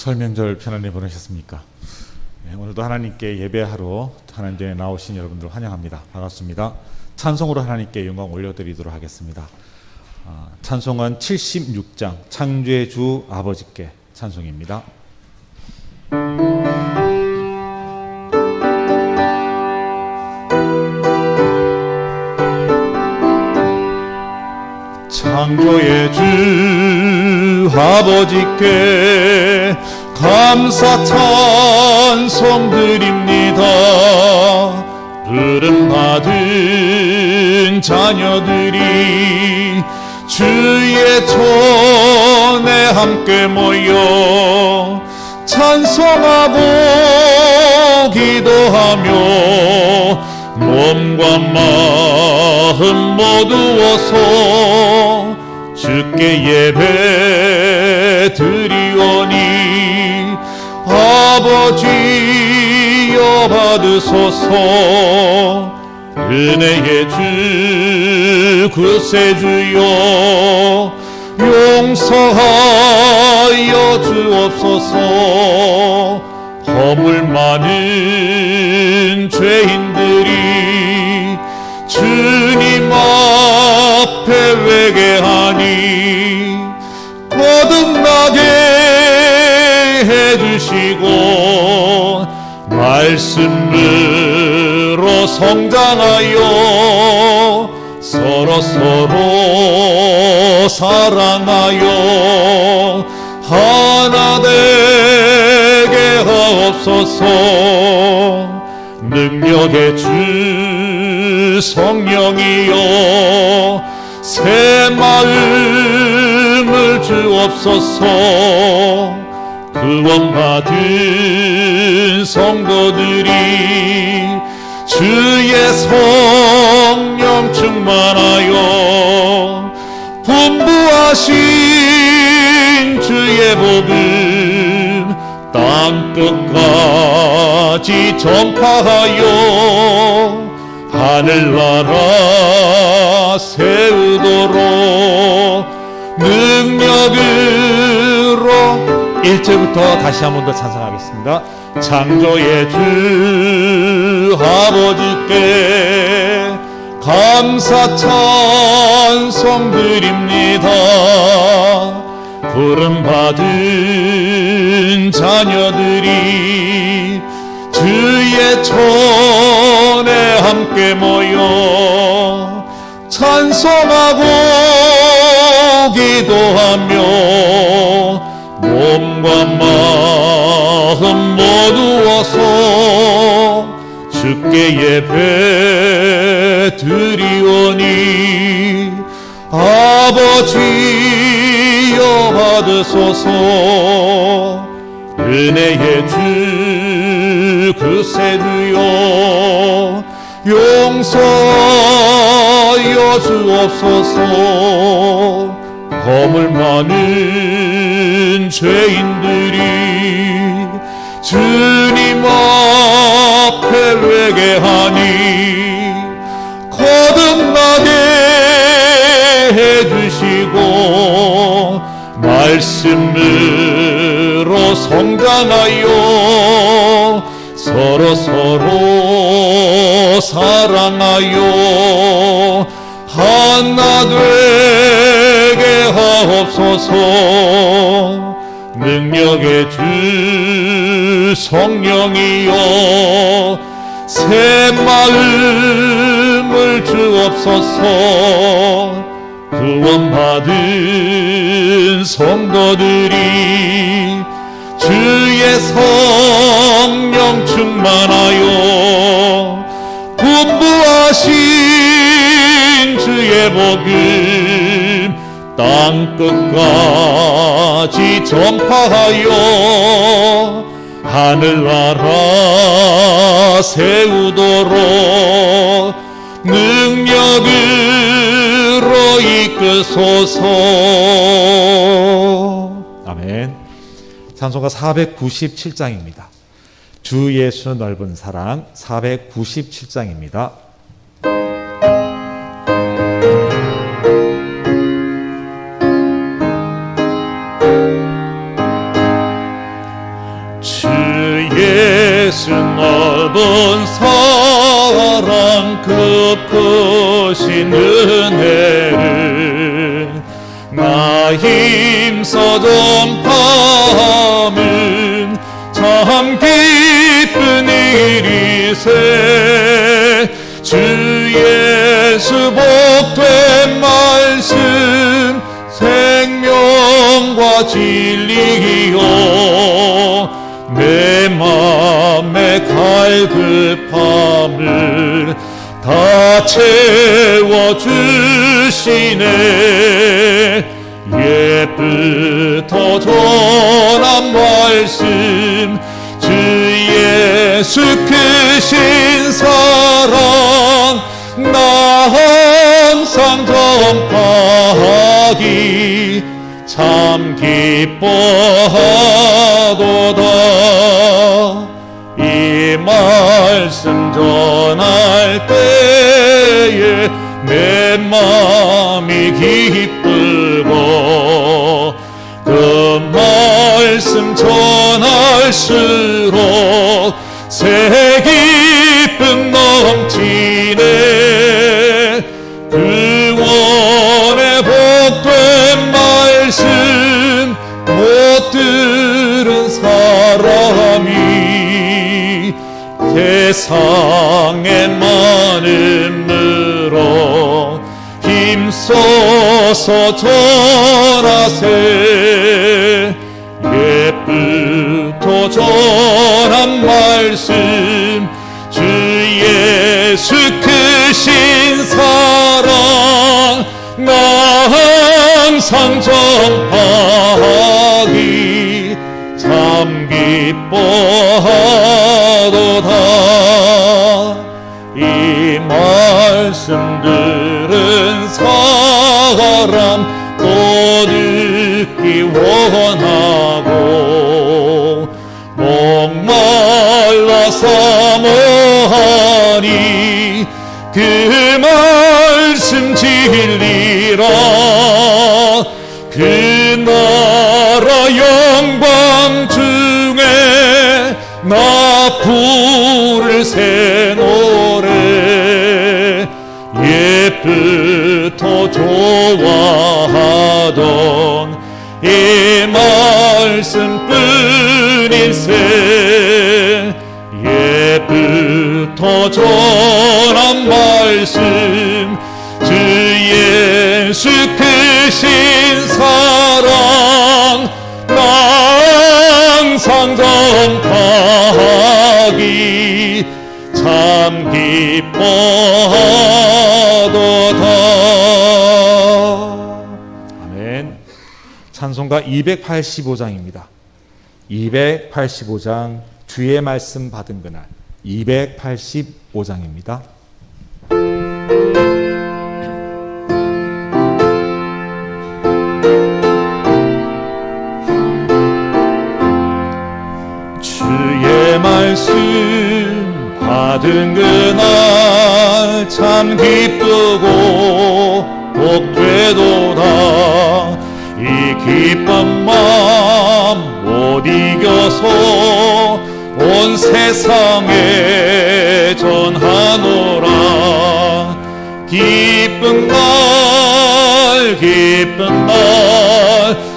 설 명절 편안히 보내셨습니까? 네, 오늘도 하나님께 예배하러 하나님 전에 나오신 여러분들 환영합니다. 반갑습니다. 찬송으로 하나님께 영광 올려드리도록 하겠습니다. 찬송은 76장 창조의 주 아버지께 찬송입니다. 창조의 주 아버지께 감사 찬송 드립니다. 부름받은 자녀들이 주의 전에 함께 모여 찬송하고 기도하며 몸과 마음 모두어서 주께 예배 드리오니 아버지여 받으소서. 은혜의 주 구세주여 용서하여 주옵소서. 허물 많은 죄인들이 주님 앞에 회개하니 거듭나게 해주시고 말씀으로 성장하여 서로 사랑하여 하나 되게 하옵소서. 능력의 주 성령이여 새 마음을 주옵소서. 구원받은 성도들이 주의 성령 충만하여 분부하신 주의 복음 땅끝까지 전파하여 하늘나라 세우도록 능력으로 1절부터 다시 한 번 더 찬송하겠습니다. 창조의 주 아버지께 감사 찬송 드립니다. 부름받은 자녀들이 주의 전에 함께 모여 찬송하고 기도하며 몸과 마음 모두어서 주께 예배 드리오니 아버지여 받으소서. 은혜의 주 구세주여 용서하여 주옵소서. 허물 많은 죄인들이 주님 앞에 회개하니 거듭나게 해주시고 말씀으로 성장하여 서로 사랑하여 하나 되게 하옵소서. 능력의 주 성령이여 새 마음을 주옵소서. 구원받은 성도들이 주의 성령 충만하여 분부하신 주의 복음 땅끝까지 전파하여 하늘나라 세우도록 능력으로 이끄소서. 아멘. 찬송가 497장입니다. 주 예수 넓은 사랑 497장입니다. 예수 넓은 사랑 크신 은혜를 나 힘써 전파함은 참 기쁜 일이세. 주 예수 복된 말씀 생명과 진리요 내 맘의 갈급함을 다 채워주시네. 옛부터 전한 말씀 주 예수 크신 사랑 나 항상 전파하기 참 기뻐하도다. 이 말씀 전할 때에 내 마음이 기쁘고 그 말씀 전할수록 새 기쁨 넘치네. 구원의 복된 말씀 못 들은 사람이 세상의 많은 물어 힘써서 전하세. 옛부터 전한 말씀 주 예수 크신 사랑 나 항상 전파하기 참 기뻐하도다. 이 말씀 들은 사람 또 듣기 원하고 목말라 사모하니 그 말씀 진리라. 그 나라 영광 중에 나 부를 새 노래 옛부터 좋아하던 이 말씀뿐일세. 옛부터 전한 말씀 주 예수 크신 사랑 나 항상 전파하기 참 기뻐하도다. 아멘. 찬송가 285장입니다. 285장 주의 말씀 받은 그날 285장입니다. 주의 말씀 받은 그날 참 기쁘고 복되도다. 이 기쁜 마음 못 이겨서 온 세상에 전하노라. 기쁜 날 기쁜 날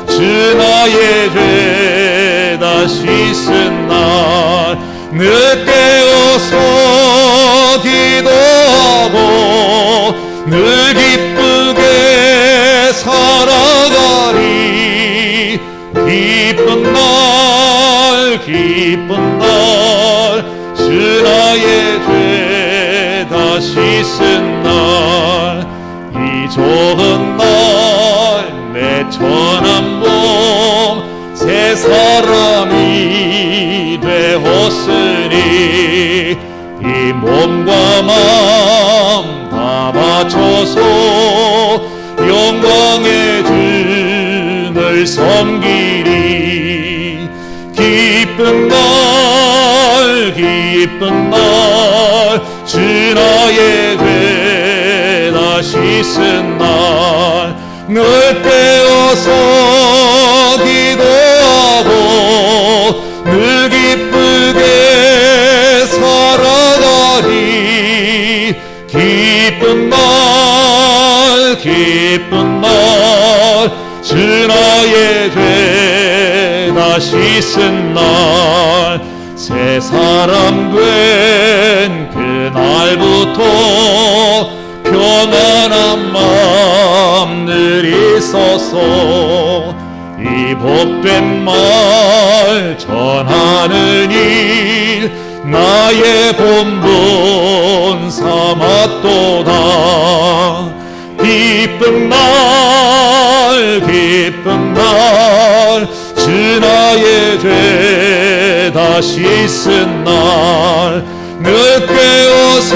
주 나의 죄 다 씻은 날 늦게 어서 기도하고 늘 기쁘게 살아가리. 기쁜 날 기쁜 날 주 나의 죄 다 씻은 날 이 좋은 날 내 천한 몸 새 사람이 되었으니 이 몸과 마음 다 바쳐서 영광의 주를 섬기리. 기쁜 날 기쁜 날 주 나의 죄 다 씻은 날 늘 깨어서 기도하고 늘 기쁘게 기쁜 날 주 나의 죄 다 씻은 날 새 사람 된 그날부터 평안한 마음 늘 있어서 이 복된 말 전하는 일 나의 본분 삼았도다. 기쁜 날 기쁜 날 주 나의 죄 다 씻은 날 늘 깨어서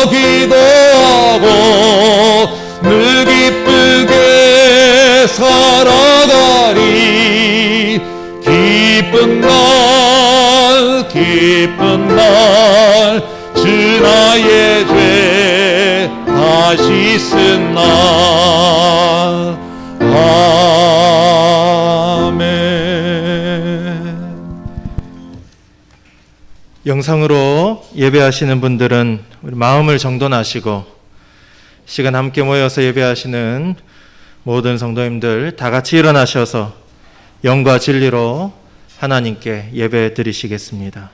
기도하고 늘 기쁘게 살아가리. 기쁜 날 기쁜 날 주 나의 죄 다 씻은 날. 아멘. 영상으로 예배하시는 분들은 우리 마음을 정돈하시고 시간 함께 모여서 예배하시는 모든 성도님들 다 같이 일어나셔서 영과 진리로 하나님께 예배 드리시겠습니다.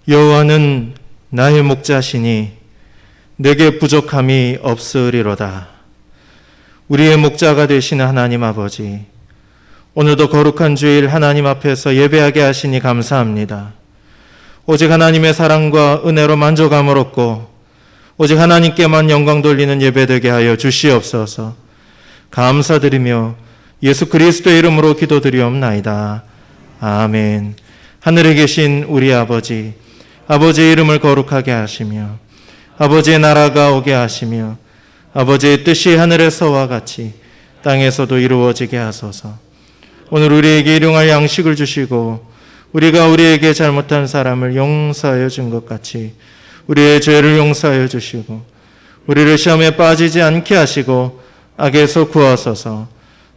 여호와는 나의 목자시니 내게 부족함이 없으리로다. 우리의 목자가 되시는 하나님 아버지, 오늘도 거룩한 주일 하나님 앞에서 예배하게 하시니 감사합니다. 오직 하나님의 사랑과 은혜로 만족함을 얻고 오직 하나님께만 영광 돌리는 예배되게 하여 주시옵소서. 감사드리며 예수 그리스도의 이름으로 기도드리옵나이다. 아멘. 하늘에 계신 우리 아버지, 아버지의 이름을 거룩하게 하시며 아버지의 나라가 오게 하시며 아버지의 뜻이 하늘에서와 같이 땅에서도 이루어지게 하소서. 오늘 우리에게 일용할 양식을 주시고 우리가 우리에게 잘못한 사람을 용서하여 준 것 같이 우리의 죄를 용서하여 주시고 우리를 시험에 빠지지 않게 하시고 악에서 구하소서.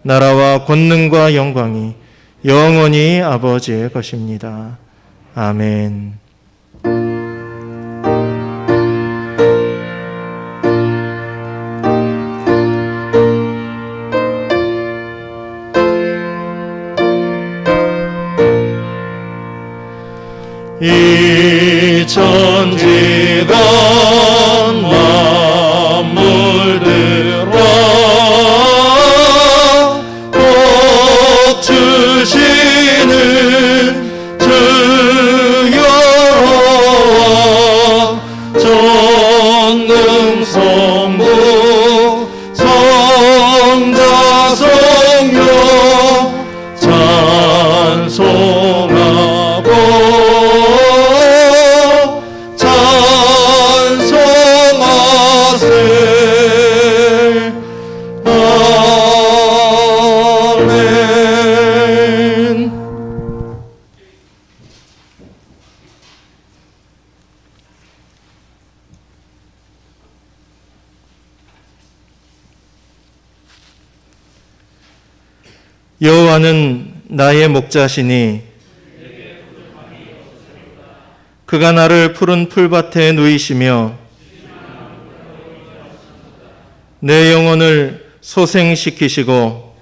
나라와 권능과 영광이 영원히 아버지의 것입니다. 아멘. 이 천지가 만물들아 복 주시는 주 여호와 전능성부 성자 성령 찬송하고 여호와는 나의 목자시니 그가 나를 푸른 풀밭에 누이시며 내 영혼을 소생시키시고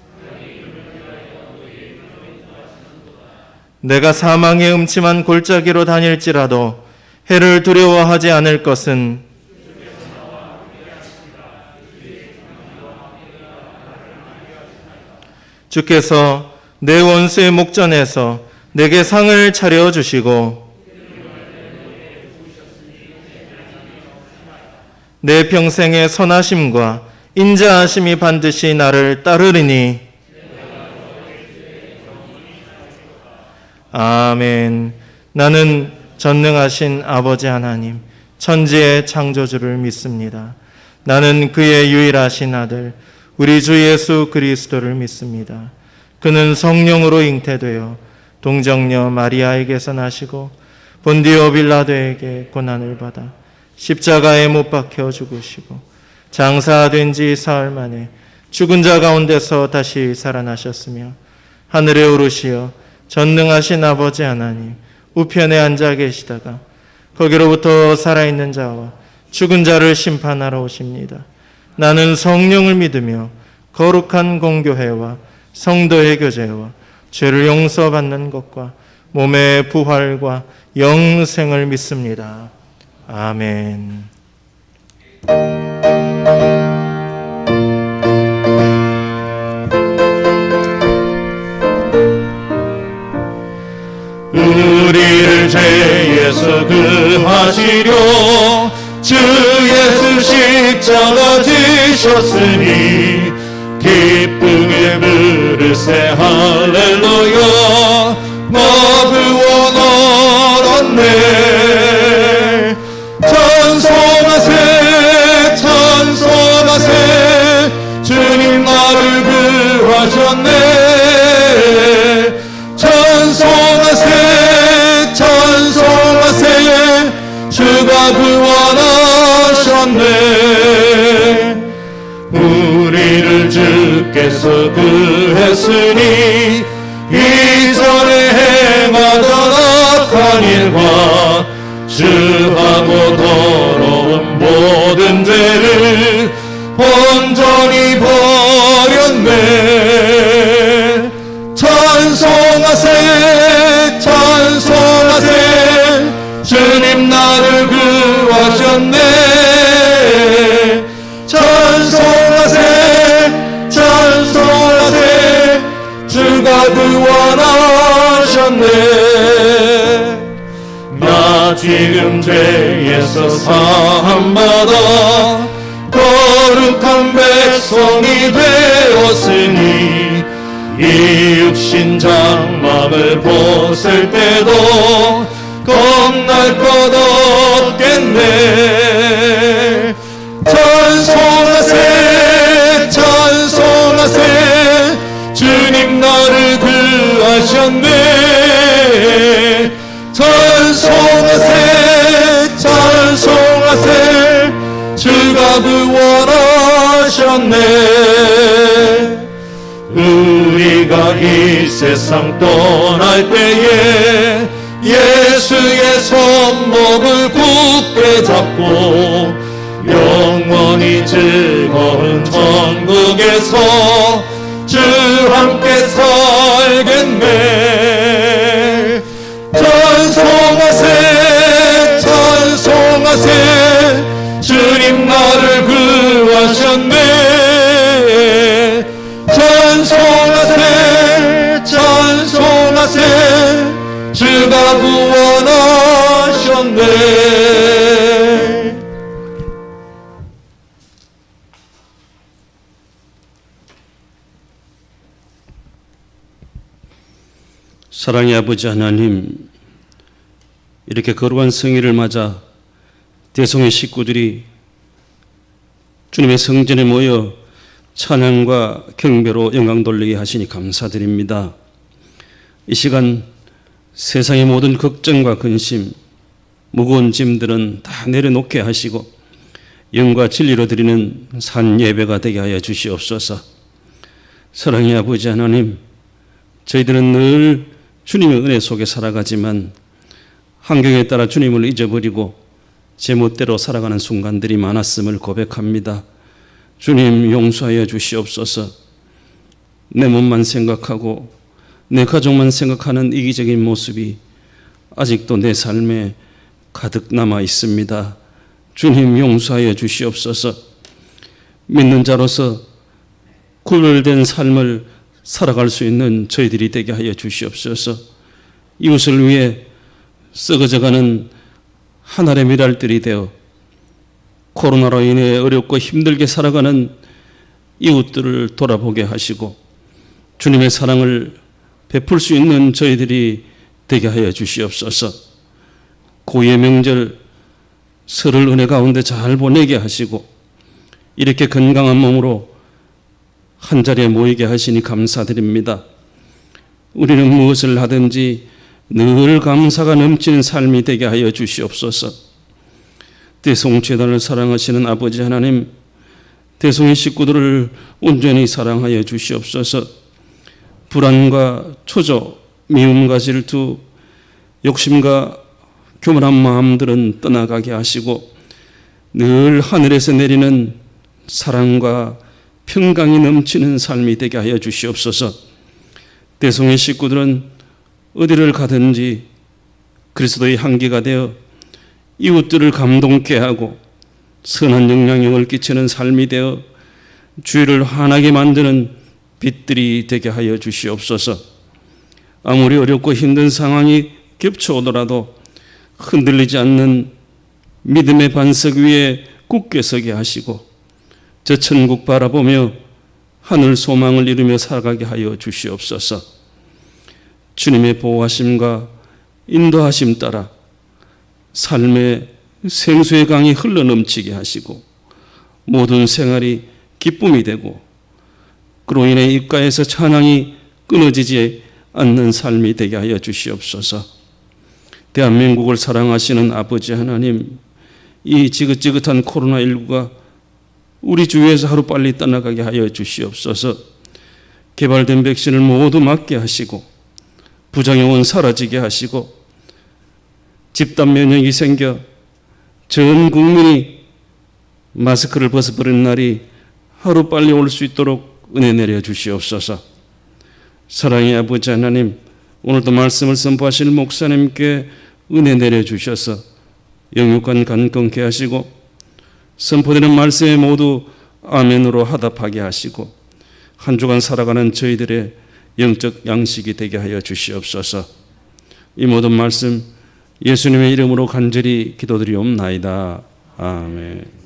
내가 사망의 음침한 골짜기로 다닐지라도 해를 두려워하지 않을 것은 주께서 내 원수의 목전에서 내게 상을 차려주시고 내 평생의 선하심과 인자하심이 반드시 나를 따르리니 아멘. 나는 전능하신 아버지 하나님, 천지의 창조주를 믿습니다. 나는 그의 유일하신 아들 우리 주 예수 그리스도를 믿습니다. 그는 성령으로 잉태되어 동정녀 마리아에게서 나시고 본디오 빌라도에게 고난을 받아 십자가에 못 박혀 죽으시고 장사된 지 사흘 만에 죽은 자 가운데서 다시 살아나셨으며 하늘에 오르시어 전능하신 아버지 하나님 우편에 앉아 계시다가 거기로부터 살아있는 자와 죽은 자를 심판하러 오십니다. 나는 성령을 믿으며 거룩한 공교회와 성도의 교제와 죄를 용서받는 것과 몸의 부활과 영생을 믿습니다. 아멘. 우리를 죄에서 구하시려 주 예수 십자가 지셨으니 기쁘게 부르세 할렐루야. 나 구원 얻었네. 찬송하세 찬송하세 주님 나를 구하셨네. 찬송하세 찬송하세 주가 구원하셨네. 우리를 주께서 구했으니 이전에 행하던 악한 일과 주하고 더러운 모든 죄를 온전히 버렸네. 찬송하세 찬송하세 주님 나를 구하셨네. 찬송하세 찬송하세 주가 구원하셨네. 나 지금 죄에서 사함받아 거룩한 백성이 되었으니 이 육신 장막을 벗을 때도 겁날 것 없겠네. 찬송하세 찬송하세 주님 나를 구하셨네. 찬송하세 찬송하세 주가 구원하셨네. 우리가 이 세상 떠날 때에 예수의 손목을 굳게 잡고 영원히 즐거운 천국에서 주 함께 살겠네. 찬송하세 찬송하세 주님 나를 구하셨네. 찬송하세 찬송하세 주가 구원하셨네. 사랑의 아버지 하나님, 이렇게 거룩한 성일을 맞아 대성의 식구들이 주님의 성전에 모여 찬양과 경배로 영광 돌리게 하시니 감사드립니다. 이 시간 세상의 모든 걱정과 근심, 무거운 짐들은 다 내려놓게 하시고 영과 진리로 드리는 산 예배가 되게 하여 주시옵소서. 사랑의 아버지 하나님, 저희들은 늘 주님의 은혜 속에 살아가지만 환경에 따라 주님을 잊어버리고 제멋대로 살아가는 순간들이 많았음을 고백합니다. 주님 용서하여 주시옵소서. 내 몸만 생각하고 내 가족만 생각하는 이기적인 모습이 아직도 내 삶에 가득 남아 있습니다. 주님 용서하여 주시옵소서. 믿는 자로서 구별된 삶을 살아갈 수 있는 저희들이 되게 하여 주시옵소서. 이웃을 위해 썩어져가는 한 알의 미랄들이 되어 코로나로 인해 어렵고 힘들게 살아가는 이웃들을 돌아보게 하시고 주님의 사랑을 베풀 수 있는 저희들이 되게 하여 주시옵소서. 고유의 명절 설을 은혜 가운데 잘 보내게 하시고 이렇게 건강한 몸으로 한자리에 모이게 하시니 감사드립니다. 우리는 무엇을 하든지 늘 감사가 넘치는 삶이 되게 하여 주시옵소서. 대송재단을 사랑하시는 아버지 하나님, 대송의 식구들을 온전히 사랑하여 주시옵소서. 불안과 초조, 미움과 질투, 욕심과 교만한 마음들은 떠나가게 하시고 늘 하늘에서 내리는 사랑과 평강이 넘치는 삶이 되게 하여 주시옵소서. 대송의 식구들은 어디를 가든지 그리스도의 향기가 되어 이웃들을 감동케 하고 선한 영향력을 끼치는 삶이 되어 주위를 환하게 만드는 빛들이 되게 하여 주시옵소서. 아무리 어렵고 힘든 상황이 겹쳐오더라도 흔들리지 않는 믿음의 반석 위에 굳게 서게 하시고 저 천국 바라보며 하늘 소망을 이루며 살아가게 하여 주시옵소서. 주님의 보호하심과 인도하심 따라 삶의 생수의 강이 흘러넘치게 하시고 모든 생활이 기쁨이 되고 그로 인해 입가에서 찬양이 끊어지지 않는 삶이 되게 하여 주시옵소서. 대한민국을 사랑하시는 아버지 하나님, 이 지긋지긋한 코로나19가 우리 주위에서 하루빨리 떠나가게 하여 주시옵소서. 개발된 백신을 모두 맞게 하시고 부작용은 사라지게 하시고 집단 면역이 생겨 전 국민이 마스크를 벗어버리는 날이 하루빨리 올 수 있도록 은혜 내려 주시옵소서. 사랑의 아버지 하나님, 오늘도 말씀을 선포하실 목사님께 은혜 내려 주셔서 영육간 간건케 하시고 선포되는 말씀에 모두 아멘으로 화답하게 하시고 한 주간 살아가는 저희들의 영적 양식이 되게 하여 주시옵소서. 이 모든 말씀 예수님의 이름으로 간절히 기도드리옵나이다. 아멘.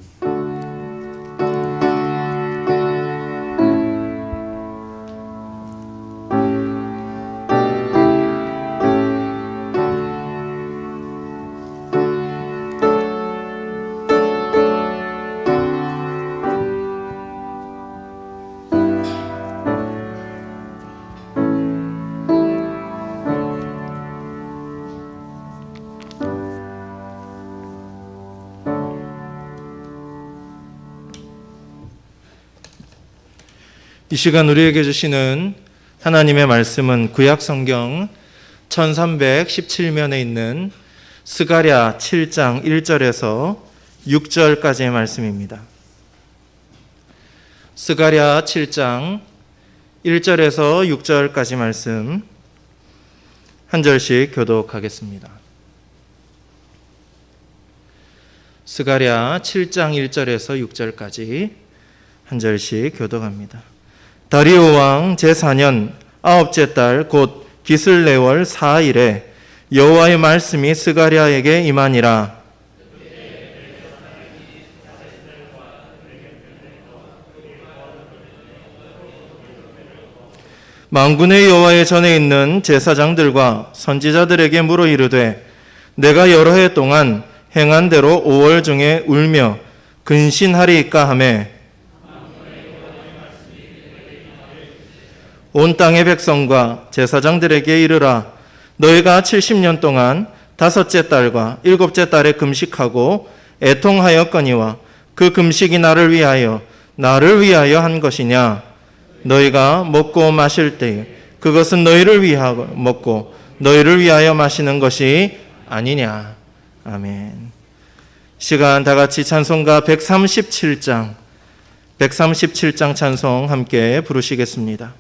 이 시간 우리에게 주시는 하나님의 말씀은 구약 성경 1317면에 있는 스가랴 7장 1절에서 6절까지의 말씀입니다. 스가랴 7장 1절에서 6절까지 말씀 한 절씩 교독하겠습니다. 스가랴 7장 1절에서 6절까지 한 절씩 교독합니다. 다리오 왕 제4년 9째 달 곧 기슬레월 4일에 여호와의 말씀이 스가랴에게 임하니라. 만군의 여호와의 전에 있는 제사장들과 선지자들에게 물어 이르되 내가 여러 해 동안 행한 대로 5월 중에 울며 근신하리이까 하매 온 땅의 백성과 제사장들에게 이르라. 너희가 70년 동안 5째 달과 7째 달에 금식하고 애통하였거니와 그 금식이 나를 위하여 한 것이냐. 너희가 먹고 마실 때에 그것은 너희를 위하여 먹고 너희를 위하여 마시는 것이 아니냐. 아멘. 시간 다 같이 찬송가 137장 찬송 함께 부르시겠습니다.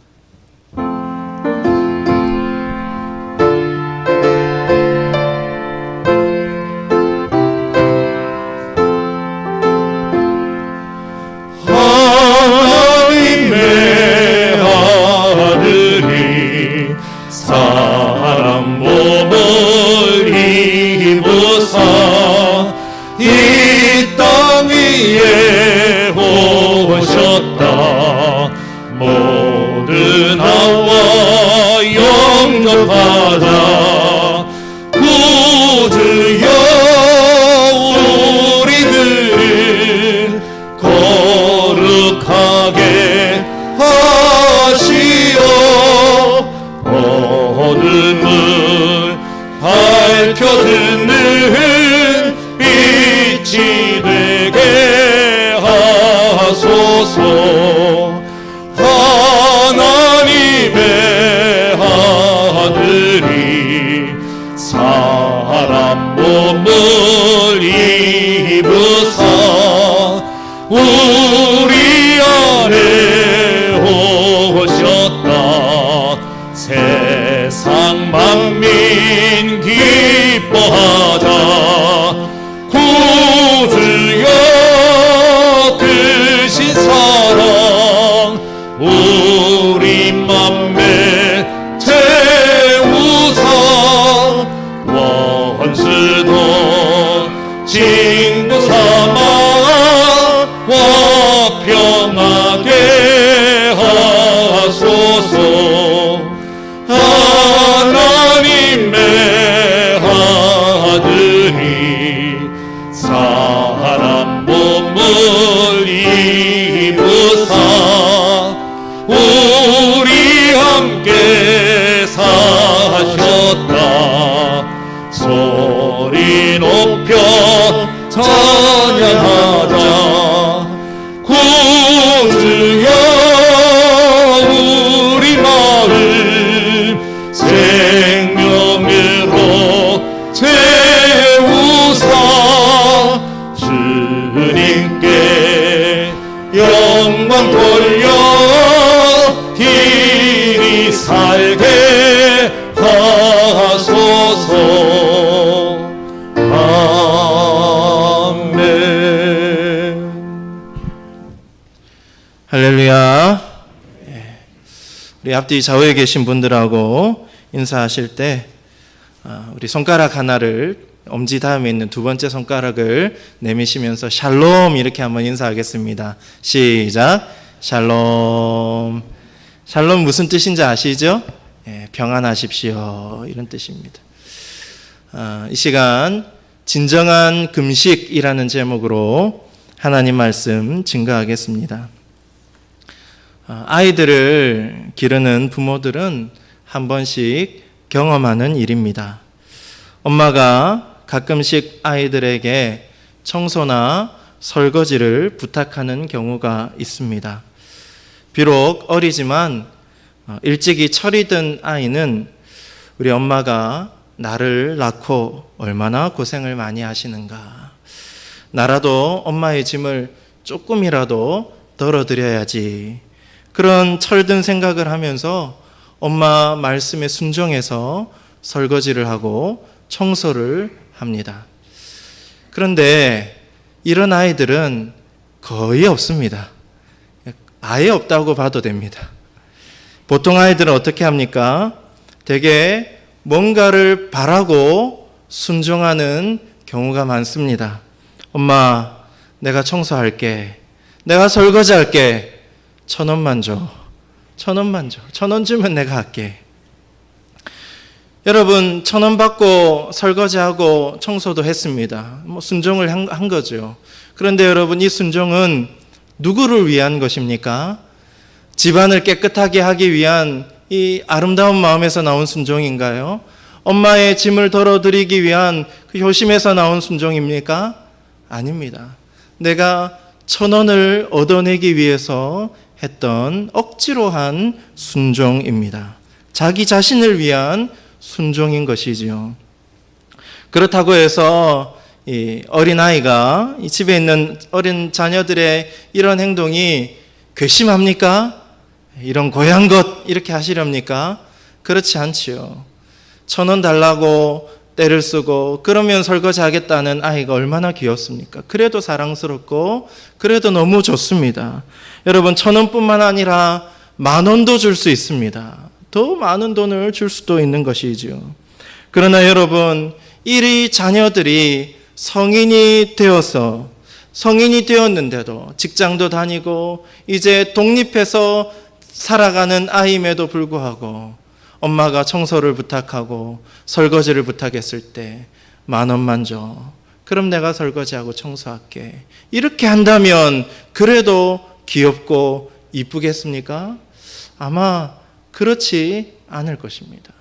사람 몸을 입으사 이 땅 위에 오셨다. 모든 나와 영접하자. 구주여 듣는 빛이 되게 하소서. 하나님의 아들이 사람 몸을 입으사 우리 안에 오셨다. 세상 만민 기뻐하자. 구주여 크신 사랑 우리 맘에 태우사. 원수도 친구 삼아 화평하게 하소서. 하나님의 아들이 사람 몸을 입으사 우리 함께 사셨다. 소리 높여 찬양하자. 구주여 우리 마음 생명으로 채우사. 주님께 영광 돌려 길이 살게 하소서. 아멘. 할렐루야. 우리 앞뒤 좌우에 계신 분들하고 인사하실 때 우리 손가락 하나를 엄지 다음에 있는 두 번째 손가락을 내미시면서 샬롬 이렇게 한번 인사하겠습니다. 시작. 샬롬. 샬롬 무슨 뜻인지 아시죠? 평안하십시오 이런 뜻입니다. 이 시간 진정한 금식이라는 제목으로 하나님 말씀 증거하겠습니다. 아이들을 기르는 부모들은 한 번씩 경험하는 일입니다. 엄마가 가끔씩 아이들에게 청소나 설거지를 부탁하는 경우가 있습니다. 비록 어리지만 일찍이 철이 든 아이는 우리 엄마가 나를 낳고 얼마나 고생을 많이 하시는가. 나라도 엄마의 짐을 조금이라도 덜어드려야지. 그런 철든 생각을 하면서 엄마 말씀에 순종해서 설거지를 하고 청소를 합니다. 그런데 이런 아이들은 거의 없습니다. 아예 없다고 봐도 됩니다. 보통 아이들은 어떻게 합니까? 되게 뭔가를 바라고 순종하는 경우가 많습니다. 엄마, 내가 청소할게. 내가 설거지할게. 1,000원만 줘. 1,000원만 줘. 1,000원 주면 내가 할게. 여러분, 1,000원 받고 설거지하고 청소도 했습니다. 순종을 한 거죠. 그런데 여러분, 이 순종은 누구를 위한 것입니까? 집안을 깨끗하게 하기 위한 이 아름다운 마음에서 나온 순종인가요? 엄마의 짐을 덜어드리기 위한 그 효심에서 나온 순종입니까? 아닙니다. 내가 1,000원을 얻어내기 위해서 했던 억지로 한 순종입니다. 자기 자신을 위한 순종인 것이지요. 그렇다고 해서 이 어린아이가 이 집에 있는 어린 자녀들의 이런 행동이 괘씸합니까? 이런 고향 것 이렇게 하시렵니까? 그렇지 않지요. 1,000원 달라고 떼를 쓰고 그러면 설거지 하겠다는 아이가 얼마나 귀엽습니까? 그래도 사랑스럽고 그래도 너무 좋습니다. 여러분, 1,000원뿐만 아니라 10,000원도 줄 수 있습니다. 더 많은 돈을 줄 수도 있는 것이지요. 그러나 여러분, 이 자녀들이 성인이 되었는데도 직장도 다니고 이제 독립해서 살아가는 아이임에도 불구하고 엄마가 청소를 부탁하고 설거지를 부탁했을 때 10,000원만 줘. 그럼 내가 설거지하고 청소할게. 이렇게 한다면 그래도 귀엽고 이쁘겠습니까? 아마 그렇지 않을 것입니다.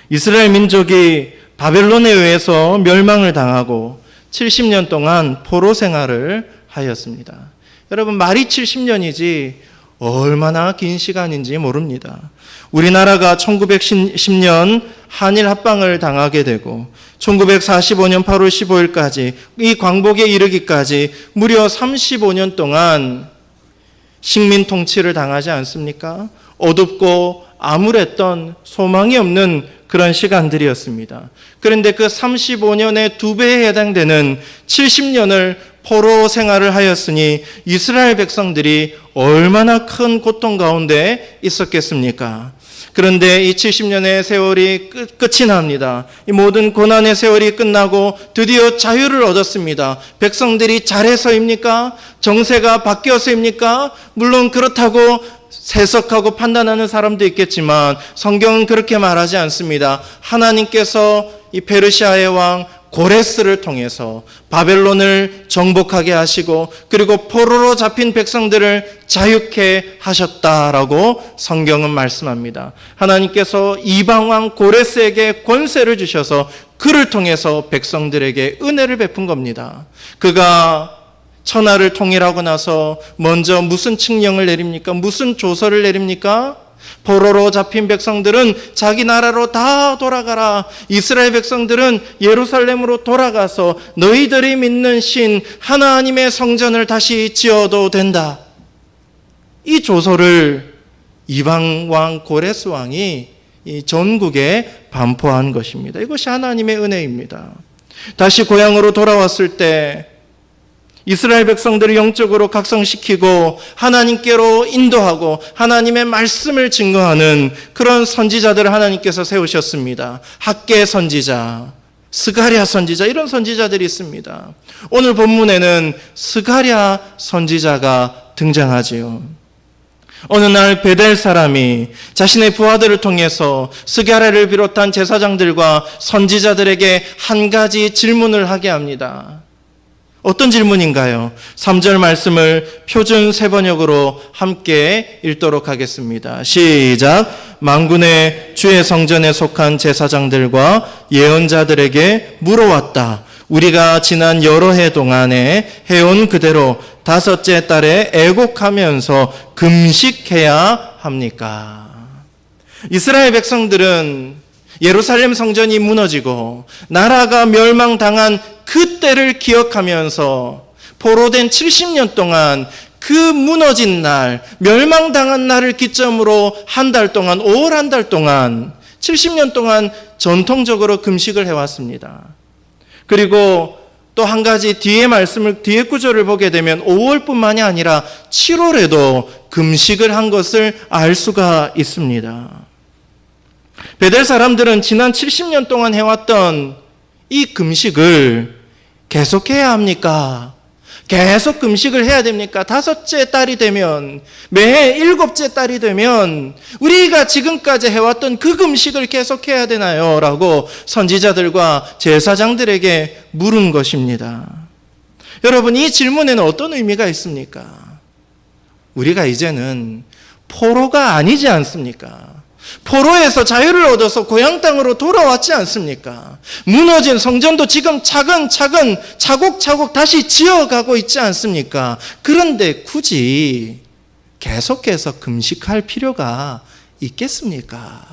이스라엘 민족이 바벨론에 의해서 멸망을 당하고 70년 동안 포로 생활을 하였습니다. 여러분, 말이 70년이지 얼마나 긴 시간인지 모릅니다. 우리나라가 1910년 한일 합방을 당하게 되고 1945년 8월 15일까지 이 광복에 이르기까지 무려 35년 동안 식민 통치를 당하지 않습니까? 어둡고 암울했던 소망이 없는 그런 시간들이었습니다. 그런데 그 35년의 2배에 해당되는 70년을 포로 생활을 하였으니 이스라엘 백성들이 얼마나 큰 고통 가운데 있었겠습니까? 그런데 이 70년의 세월이 끝이 납니다. 이 모든 고난의 세월이 끝나고 드디어 자유를 얻었습니다. 백성들이 잘해서입니까? 정세가 바뀌어서입니까? 물론 그렇다고 해석하고 판단하는 사람도 있겠지만 성경은 그렇게 말하지 않습니다. 하나님께서 이 페르시아의 왕 고레스를 통해서 바벨론을 정복하게 하시고 그리고 포로로 잡힌 백성들을 자유케 하셨다라고 성경은 말씀합니다. 하나님께서 이방왕 고레스에게 권세를 주셔서 그를 통해서 백성들에게 은혜를 베푼 겁니다. 그가 천하를 통일하고 나서 먼저 무슨 칙령을 내립니까? 무슨 조서를 내립니까? 포로로 잡힌 백성들은 자기 나라로 다 돌아가라. 이스라엘 백성들은 예루살렘으로 돌아가서 너희들이 믿는 신 하나님의 성전을 다시 지어도 된다. 이 조서를 이방 왕 고레스 왕이 이 전국에 반포한 것입니다. 이것이 하나님의 은혜입니다. 다시 고향으로 돌아왔을 때 이스라엘 백성들을 영적으로 각성시키고 하나님께로 인도하고 하나님의 말씀을 증거하는 그런 선지자들을 하나님께서 세우셨습니다. 학개 선지자, 스가랴 선지자, 이런 선지자들이 있습니다. 오늘 본문에는 스가랴 선지자가 등장하지요. 어느 날 베델 사람이 자신의 부하들을 통해서 스가랴를 비롯한 제사장들과 선지자들에게 한 가지 질문을 하게 합니다. 어떤 질문인가요? 3절 말씀을 표준 세번역으로 함께 읽도록 하겠습니다. 시작. 만군의 주의 성전에 속한 제사장들과 예언자들에게 물어왔다. 우리가 지난 여러 해 동안에 해온 그대로 다섯째 달에 애곡하면서 금식해야 합니까? 이스라엘 백성들은 예루살렘 성전이 무너지고 나라가 멸망당한 그때를 기억하면서 포로된 70년 동안 그 무너진 날, 멸망당한 날을 기점으로 한 달 동안, 5월 한 달 동안, 70년 동안 전통적으로 금식을 해왔습니다. 그리고 또 한 가지 뒤에 구절을 보게 되면 5월뿐만이 아니라 7월에도 금식을 한 것을 알 수가 있습니다. 베델 사람들은 지난 70년 동안 해왔던 이 금식을 계속해야 합니까? 계속 금식을 해야 됩니까? 다섯째 달이 되면, 매해 일곱째 달이 되면 우리가 지금까지 해왔던 그 금식을 계속해야 되나요? 라고 선지자들과 제사장들에게 물은 것입니다. 여러분, 이 질문에는 어떤 의미가 있습니까? 우리가 이제는 포로가 아니지 않습니까? 포로에서 자유를 얻어서 고향 땅으로 돌아왔지 않습니까? 무너진 성전도 지금 차근차근 차곡차곡 다시 지어가고 있지 않습니까? 그런데 굳이 계속해서 금식할 필요가 있겠습니까?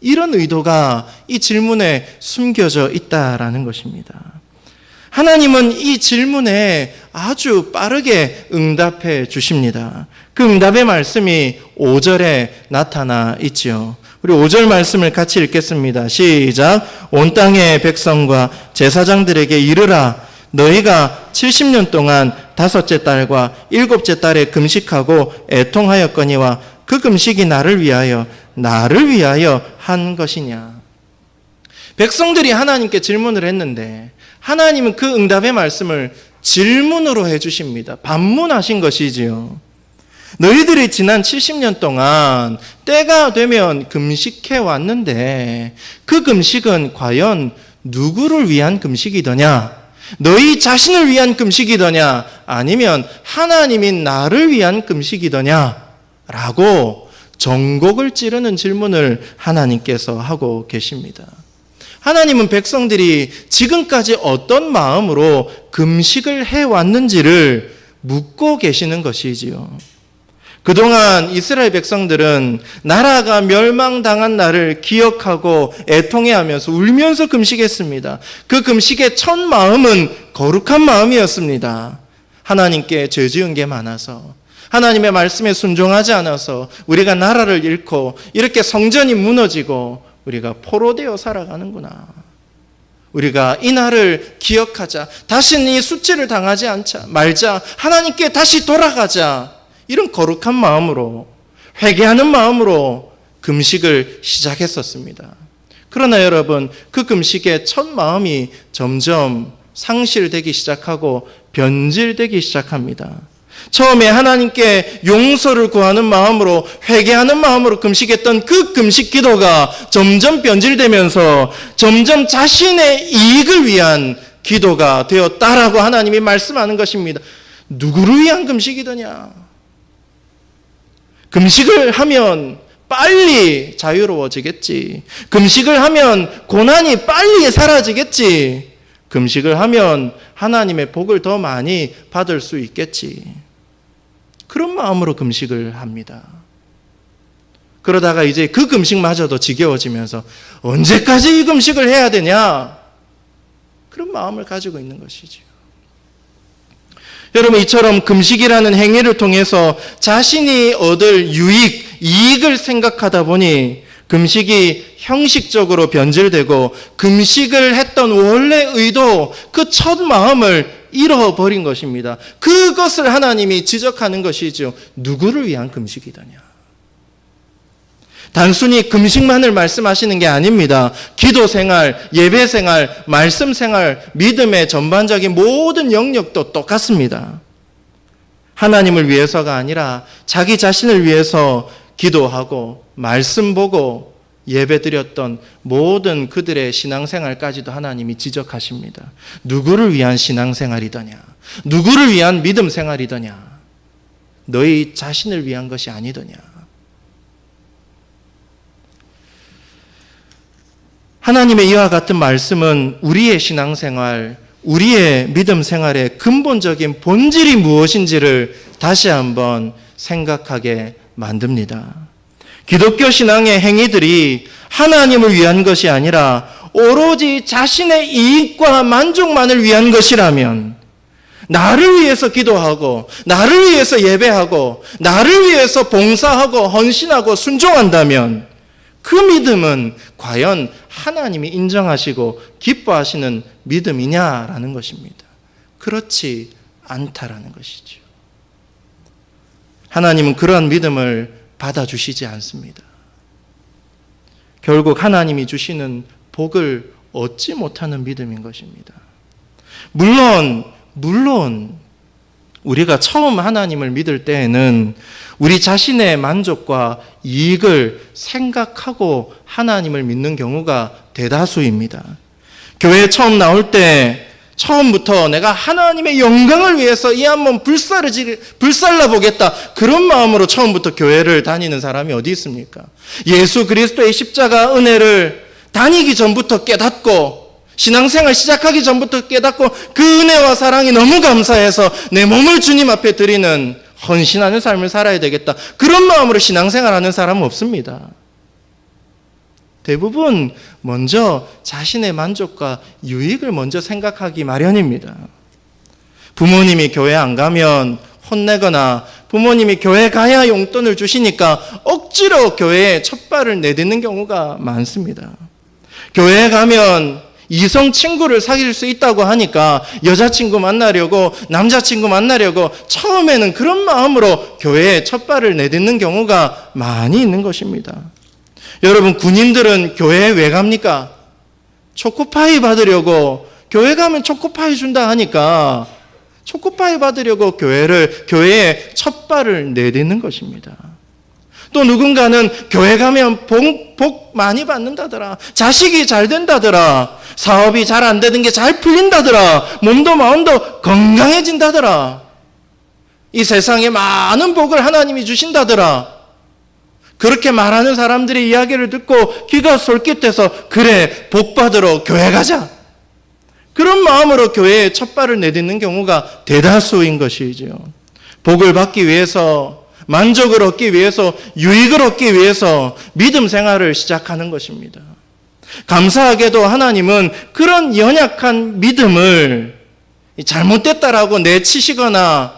이런 의도가 이 질문에 숨겨져 있다라는 것입니다. 하나님은 이 질문에 아주 빠르게 응답해 주십니다. 그 응답의 말씀이 5절에 나타나 있지요. 우리 5절 말씀을 같이 읽겠습니다. 시작. 온 땅의 백성과 제사장들에게 이르라. 너희가 70년 동안 다섯째 달과 일곱째 달에 금식하고 애통하였거니와 그 금식이 나를 위하여 한 것이냐. 백성들이 하나님께 질문을 했는데 하나님은 그 응답의 말씀을 질문으로 해주십니다. 반문하신 것이지요. 너희들이 지난 70년 동안 때가 되면 금식해 왔는데 그 금식은 과연 누구를 위한 금식이더냐? 너희 자신을 위한 금식이더냐? 아니면 하나님인 나를 위한 금식이더냐? 라고 전곡을 찌르는 질문을 하나님께서 하고 계십니다. 하나님은 백성들이 지금까지 어떤 마음으로 금식을 해왔는지를 묻고 계시는 것이지요. 그동안 이스라엘 백성들은 나라가 멸망당한 날을 기억하고 애통해하면서 울면서 금식했습니다. 그 금식의 첫 마음은 거룩한 마음이었습니다. 하나님께 죄 지은 게 많아서, 하나님의 말씀에 순종하지 않아서 우리가 나라를 잃고 이렇게 성전이 무너지고 우리가 포로되어 살아가는구나. 우리가 이 날을 기억하자. 다시는 이 수치를 당하지 말자. 하나님께 다시 돌아가자. 이런 거룩한 마음으로, 회개하는 마음으로 금식을 시작했었습니다. 그러나 여러분, 그 금식의 첫 마음이 점점 상실되기 시작하고 변질되기 시작합니다. 처음에 하나님께 용서를 구하는 마음으로, 회개하는 마음으로 금식했던 그 금식 기도가 점점 변질되면서 점점 자신의 이익을 위한 기도가 되었다라고 하나님이 말씀하는 것입니다. 누구를 위한 금식이더냐? 금식을 하면 빨리 자유로워지겠지. 금식을 하면 고난이 빨리 사라지겠지. 금식을 하면 하나님의 복을 더 많이 받을 수 있겠지. 그런 마음으로 금식을 합니다. 그러다가 이제 그 금식마저도 지겨워지면서 언제까지 이 금식을 해야 되냐? 그런 마음을 가지고 있는 것이죠. 여러분, 이처럼 금식이라는 행위를 통해서 자신이 얻을 이익을 생각하다 보니 금식이 형식적으로 변질되고 금식을 했던 원래 의도, 그 첫 마음을 잃어버린 것입니다. 그것을 하나님이 지적하는 것이죠. 누구를 위한 금식이더냐? 단순히 금식만을 말씀하시는 게 아닙니다. 기도 생활, 예배 생활, 말씀 생활, 믿음의 전반적인 모든 영역도 똑같습니다. 하나님을 위해서가 아니라 자기 자신을 위해서 기도하고 말씀 보고 예배 드렸던 모든 그들의 신앙생활까지도 하나님이 지적하십니다. 누구를 위한 신앙생활이더냐? 누구를 위한 믿음 생활이더냐? 너희 자신을 위한 것이 아니더냐? 하나님의 이와 같은 말씀은 우리의 신앙생활, 우리의 믿음 생활의 근본적인 본질이 무엇인지를 다시 한번 생각하게 만듭니다. 기독교 신앙의 행위들이 하나님을 위한 것이 아니라 오로지 자신의 이익과 만족만을 위한 것이라면, 나를 위해서 기도하고 나를 위해서 예배하고 나를 위해서 봉사하고 헌신하고 순종한다면 그 믿음은 과연 하나님이 인정하시고 기뻐하시는 믿음이냐라는 것입니다. 그렇지 않다라는 것이죠. 하나님은 그러한 믿음을 받아주시지 않습니다. 결국 하나님이 주시는 복을 얻지 못하는 믿음인 것입니다. 물론 우리가 처음 하나님을 믿을 때에는 우리 자신의 만족과 이익을 생각하고 하나님을 믿는 경우가 대다수입니다. 교회에 처음 나올 때 처음부터 내가 하나님의 영광을 위해서 이 한 몸 불살라 보겠다, 그런 마음으로 처음부터 교회를 다니는 사람이 어디 있습니까? 예수 그리스도의 십자가 은혜를 다니기 전부터 깨닫고, 신앙생활 시작하기 전부터 깨닫고 그 은혜와 사랑이 너무 감사해서 내 몸을 주님 앞에 드리는 헌신하는 삶을 살아야 되겠다, 그런 마음으로 신앙생활하는 사람은 없습니다. 대부분 먼저 자신의 만족과 유익을 먼저 생각하기 마련입니다. 부모님이 교회 안 가면 혼내거나 부모님이 교회 가야 용돈을 주시니까 억지로 교회에 첫 발을 내딛는 경우가 많습니다. 교회에 가면 이성 친구를 사귈 수 있다고 하니까 여자친구 만나려고, 남자친구 만나려고 처음에는 그런 마음으로 교회에 첫 발을 내딛는 경우가 많이 있는 것입니다. 여러분, 군인들은 교회에 왜 갑니까? 초코파이 받으려고. 교회 가면 초코파이 준다 하니까 초코파이 받으려고 교회에 첫 발을 내딛는 것입니다. 또 누군가는 교회 가면 복 많이 받는다더라, 자식이 잘 된다더라, 사업이 잘 안 되는 게 잘 풀린다더라, 몸도 마음도 건강해진다더라, 이 세상에 많은 복을 하나님이 주신다더라, 그렇게 말하는 사람들의 이야기를 듣고 귀가 솔깃해서 그래, 복 받으러 교회 가자. 그런 마음으로 교회에 첫 발을 내딛는 경우가 대다수인 것이죠. 복을 받기 위해서, 만족을 얻기 위해서, 유익을 얻기 위해서 믿음 생활을 시작하는 것입니다. 감사하게도 하나님은 그런 연약한 믿음을 잘못됐다라고 내치시거나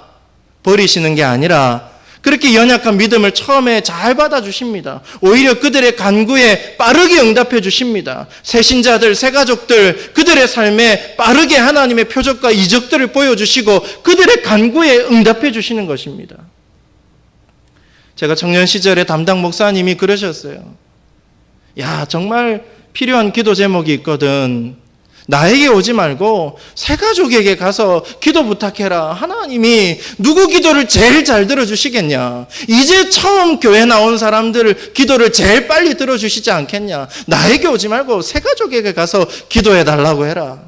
버리시는 게 아니라 그렇게 연약한 믿음을 처음에 잘 받아주십니다. 오히려 그들의 간구에 빠르게 응답해 주십니다. 새 신자들, 새 가족들, 그들의 삶에 빠르게 하나님의 표적과 이적들을 보여주시고 그들의 간구에 응답해 주시는 것입니다. 제가 청년 시절에 담당 목사님이 그러셨어요. 야, 정말 필요한 기도 제목이 있거든. 나에게 오지 말고 새 가족에게 가서 기도 부탁해라. 하나님이 누구 기도를 제일 잘 들어주시겠냐? 이제 처음 교회 나온 사람들 기도를 제일 빨리 들어주시지 않겠냐? 나에게 오지 말고 새 가족에게 가서 기도해달라고 해라.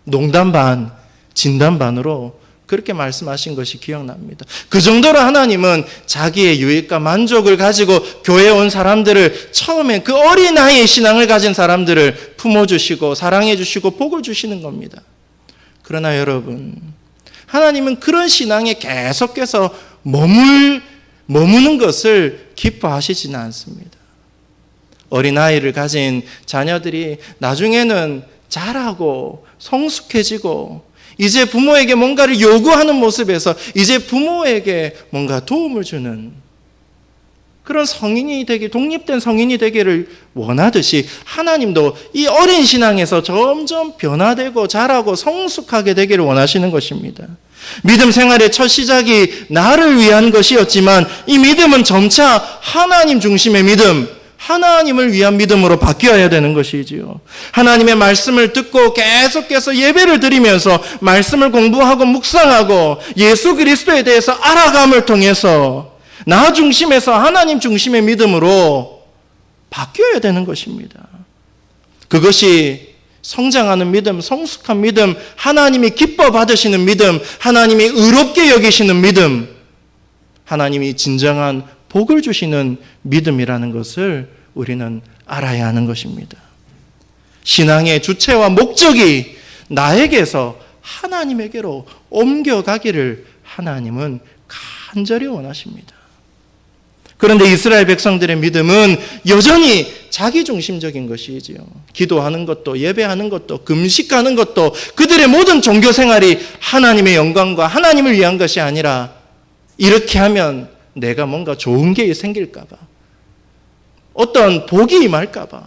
농담 반, 진담 반으로 그렇게 말씀하신 것이 기억납니다. 그 정도로 하나님은 자기의 유익과 만족을 가지고 교회에 온 사람들을 처음에 그 어린아이의 신앙을 가진 사람들을 품어주시고 사랑해주시고 복을 주시는 겁니다. 그러나 여러분, 하나님은 그런 신앙에 계속해서 머무는 것을 기뻐하시지는 않습니다. 어린아이를 가진 자녀들이 나중에는 자라고 성숙해지고 이제 부모에게 뭔가를 요구하는 모습에서 이제 부모에게 뭔가 도움을 주는 그런 성인이 되기, 독립된 성인이 되기를 원하듯이 하나님도 이 어린 신앙에서 점점 변화되고 자라고 성숙하게 되기를 원하시는 것입니다. 믿음 생활의 첫 시작이 나를 위한 것이었지만 이 믿음은 점차 하나님 중심의 믿음, 하나님을 위한 믿음으로 바뀌어야 되는 것이지요. 하나님의 말씀을 듣고 계속해서 예배를 드리면서 말씀을 공부하고 묵상하고 예수 그리스도에 대해서 알아감을 통해서 나 중심에서 하나님 중심의 믿음으로 바뀌어야 되는 것입니다. 그것이 성장하는 믿음, 성숙한 믿음, 하나님이 기뻐 받으시는 믿음, 하나님이 의롭게 여기시는 믿음, 하나님이 진정한 복을 주시는 믿음이라는 것을 우리는 알아야 하는 것입니다. 신앙의 주체와 목적이 나에게서 하나님에게로 옮겨가기를 하나님은 간절히 원하십니다. 그런데 이스라엘 백성들의 믿음은 여전히 자기중심적인 것이지요. 기도하는 것도, 예배하는 것도, 금식하는 것도 그들의 모든 종교 생활이 하나님의 영광과 하나님을 위한 것이 아니라 이렇게 하면 내가 뭔가 좋은 게 생길까 봐, 어떤 복이 임할까 봐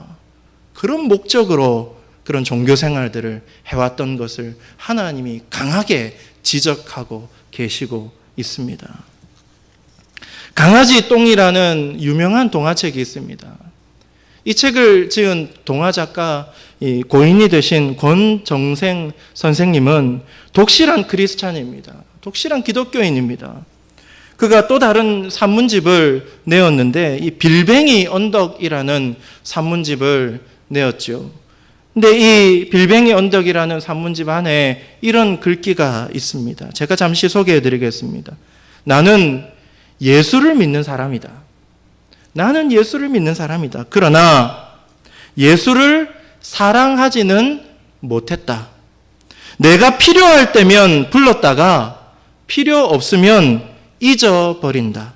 그런 목적으로 그런 종교 생활들을 해왔던 것을 하나님이 강하게 지적하고 계시고 있습니다. 강아지 똥이라는 유명한 동화책이 있습니다. 이 책을 지은 동화작가, 고인이 되신 권정생 선생님은 독실한 크리스찬입니다. 독실한 기독교인입니다. 그가 또 다른 산문집을 내었는데 이 빌뱅이 언덕이라는 산문집을 내었죠. 근데 이 빌뱅이 언덕이라는 산문집 안에 이런 글귀가 있습니다. 제가 잠시 소개해 드리겠습니다. 나는 예수를 믿는 사람이다. 나는 예수를 믿는 사람이다. 그러나 예수를 사랑하지는 못했다. 내가 필요할 때면 불렀다가 필요 없으면 잊어버린다.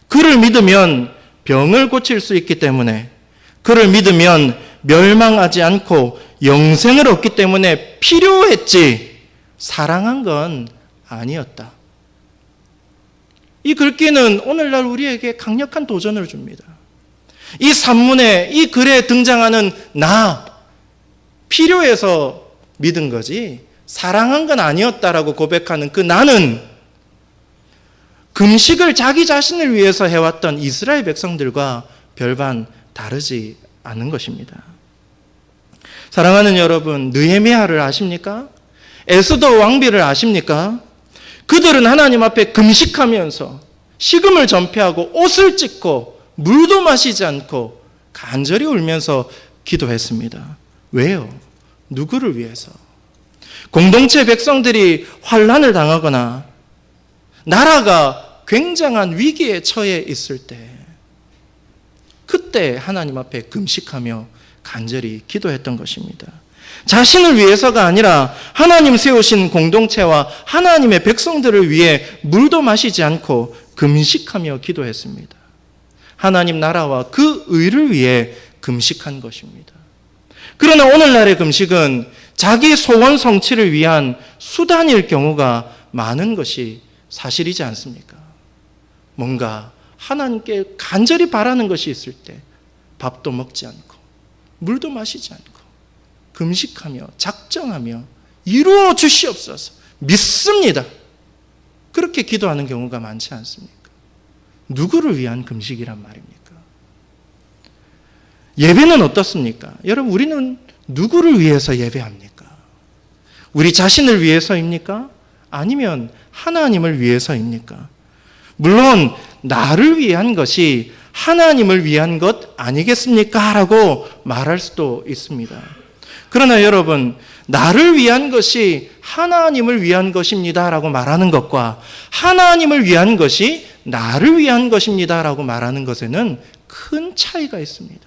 그를 믿으면 병을 고칠 수 있기 때문에, 그를 믿으면 멸망하지 않고 영생을 얻기 때문에 필요했지 사랑한 건 아니었다. 이 글귀는 오늘날 우리에게 강력한 도전을 줍니다. 이 산문에, 이 글에 등장하는 나, 필요해서 믿은 거지 사랑한 건 아니었다라고 고백하는 그 나는 금식을 자기 자신을 위해서 해왔던 이스라엘 백성들과 별반 다르지 않은 것입니다. 사랑하는 여러분, 느헤미야를 아십니까? 에스더 왕비를 아십니까? 그들은 하나님 앞에 금식하면서 식음을 전폐하고 옷을 찢고 물도 마시지 않고 간절히 울면서 기도했습니다. 왜요? 누구를 위해서? 공동체 백성들이 환난을 당하거나 나라가 굉장한 위기에 처해 있을 때 그때 하나님 앞에 금식하며 간절히 기도했던 것입니다. 자신을 위해서가 아니라 하나님 세우신 공동체와 하나님의 백성들을 위해 물도 마시지 않고 금식하며 기도했습니다. 하나님 나라와 그 의를 위해 금식한 것입니다. 그러나 오늘날의 금식은 자기 소원 성취를 위한 수단일 경우가 많은 것이 사실이지 않습니까? 뭔가 하나님께 간절히 바라는 것이 있을 때 밥도 먹지 않고 물도 마시지 않고 금식하며 작정하며 이루어 주시옵소서 믿습니다. 그렇게 기도하는 경우가 많지 않습니까? 누구를 위한 금식이란 말입니까? 예배는 어떻습니까? 여러분, 우리는 누구를 위해서 예배합니까? 우리 자신을 위해서입니까? 아니면 하나님을 위해서입니까? 물론 나를 위한 것이 하나님을 위한 것 아니겠습니까? 라고 말할 수도 있습니다. 그러나 여러분, 나를 위한 것이 하나님을 위한 것입니다 라고 말하는 것과 하나님을 위한 것이 나를 위한 것입니다 라고 말하는 것에는 큰 차이가 있습니다.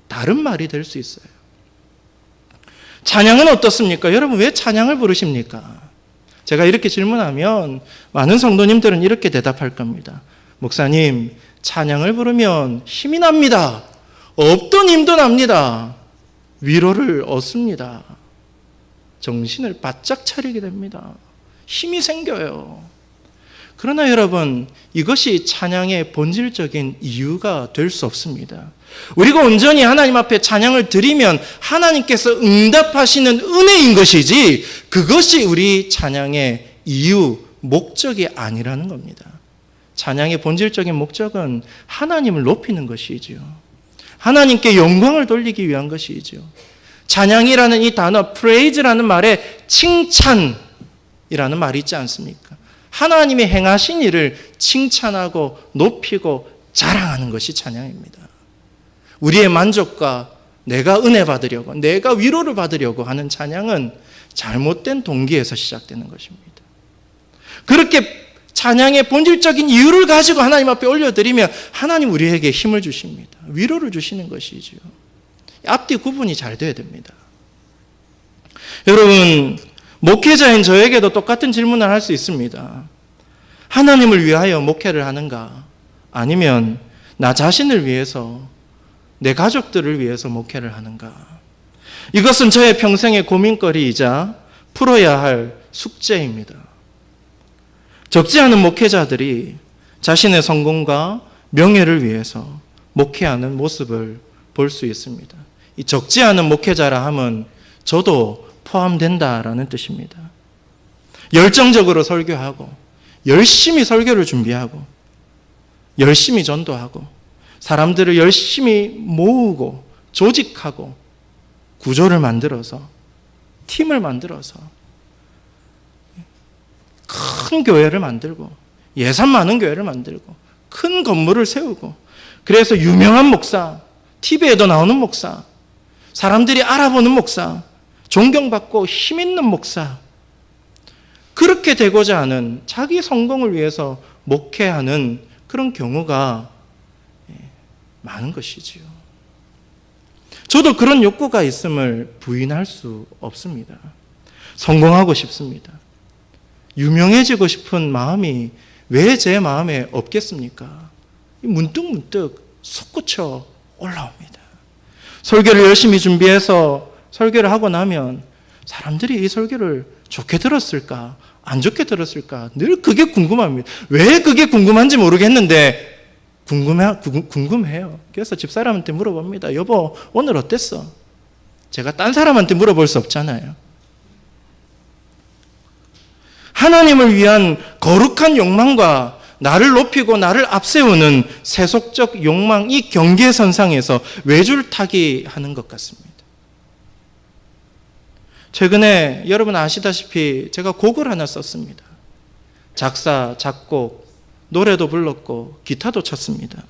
다른 말이 될 수 있어요. 찬양은 어떻습니까? 여러분, 왜 찬양을 부르십니까? 제가 이렇게 질문하면 많은 성도님들은 이렇게 대답할 겁니다. 목사님, 찬양을 부르면 힘이 납니다. 없던 힘도 납니다. 위로를 얻습니다. 정신을 바짝 차리게 됩니다. 힘이 생겨요. 그러나 여러분, 이것이 찬양의 본질적인 이유가 될 수 없습니다. 우리가 온전히 하나님 앞에 찬양을 드리면 하나님께서 응답하시는 은혜인 것이지 그것이 우리 찬양의 이유, 목적이 아니라는 겁니다. 찬양의 본질적인 목적은 하나님을 높이는 것이지요. 하나님께 영광을 돌리기 위한 것이지요. 찬양이라는 이 단어, praise라는 말에 칭찬이라는 말이 있지 않습니까? 하나님이 행하신 일을 칭찬하고 높이고 자랑하는 것이 찬양입니다. 우리의 만족과 내가 은혜 받으려고, 내가 위로를 받으려고 하는 찬양은 잘못된 동기에서 시작되는 것입니다. 그렇게 찬양의 본질적인 이유를 가지고 하나님 앞에 올려드리면 하나님 우리에게 힘을 주십니다. 위로를 주시는 것이지요. 앞뒤 구분이 잘 돼야 됩니다. 여러분, 목회자인 저에게도 똑같은 질문을 할 수 있습니다. 하나님을 위하여 목회를 하는가? 아니면 나 자신을 위해서, 내 가족들을 위해서 목회를 하는가? 이것은 저의 평생의 고민거리이자 풀어야 할 숙제입니다. 적지 않은 목회자들이 자신의 성공과 명예를 위해서 목회하는 모습을 볼 수 있습니다. 이 적지 않은 목회자라 함은 저도 포함된다라는 뜻입니다. 열정적으로 설교하고 열심히 설교를 준비하고 열심히 전도하고 사람들을 열심히 모으고 조직하고 구조를 만들어서 팀을 만들어서 큰 교회를 만들고 예산 많은 교회를 만들고 큰 건물을 세우고 그래서 유명한 목사, TV에도 나오는 목사, 사람들이 알아보는 목사, 존경받고 힘있는 목사, 그렇게 되고자 하는 자기 성공을 위해서 목회하는 그런 경우가 많은 것이지요. 저도 그런 욕구가 있음을 부인할 수 없습니다. 성공하고 싶습니다. 유명해지고 싶은 마음이 왜 제 마음에 없겠습니까? 문득문득 솟구쳐 올라옵니다. 설교를 열심히 준비해서 설교를 하고 나면 사람들이 이 설교를 좋게 들었을까? 안 좋게 들었을까? 늘 그게 궁금합니다. 왜 그게 궁금한지 모르겠는데 궁금해요. 그래서 집사람한테 물어봅니다. 여보, 오늘 어땠어? 제가 딴 사람한테 물어볼 수 없잖아요. 하나님을 위한 거룩한 욕망과 나를 높이고 나를 앞세우는 세속적 욕망, 이 경계선상에서 외줄타기 하는 것 같습니다. 최근에 여러분 아시다시피 제가 곡을 하나 썼습니다. 작사, 작곡, 노래도 불렀고 기타도 쳤습니다.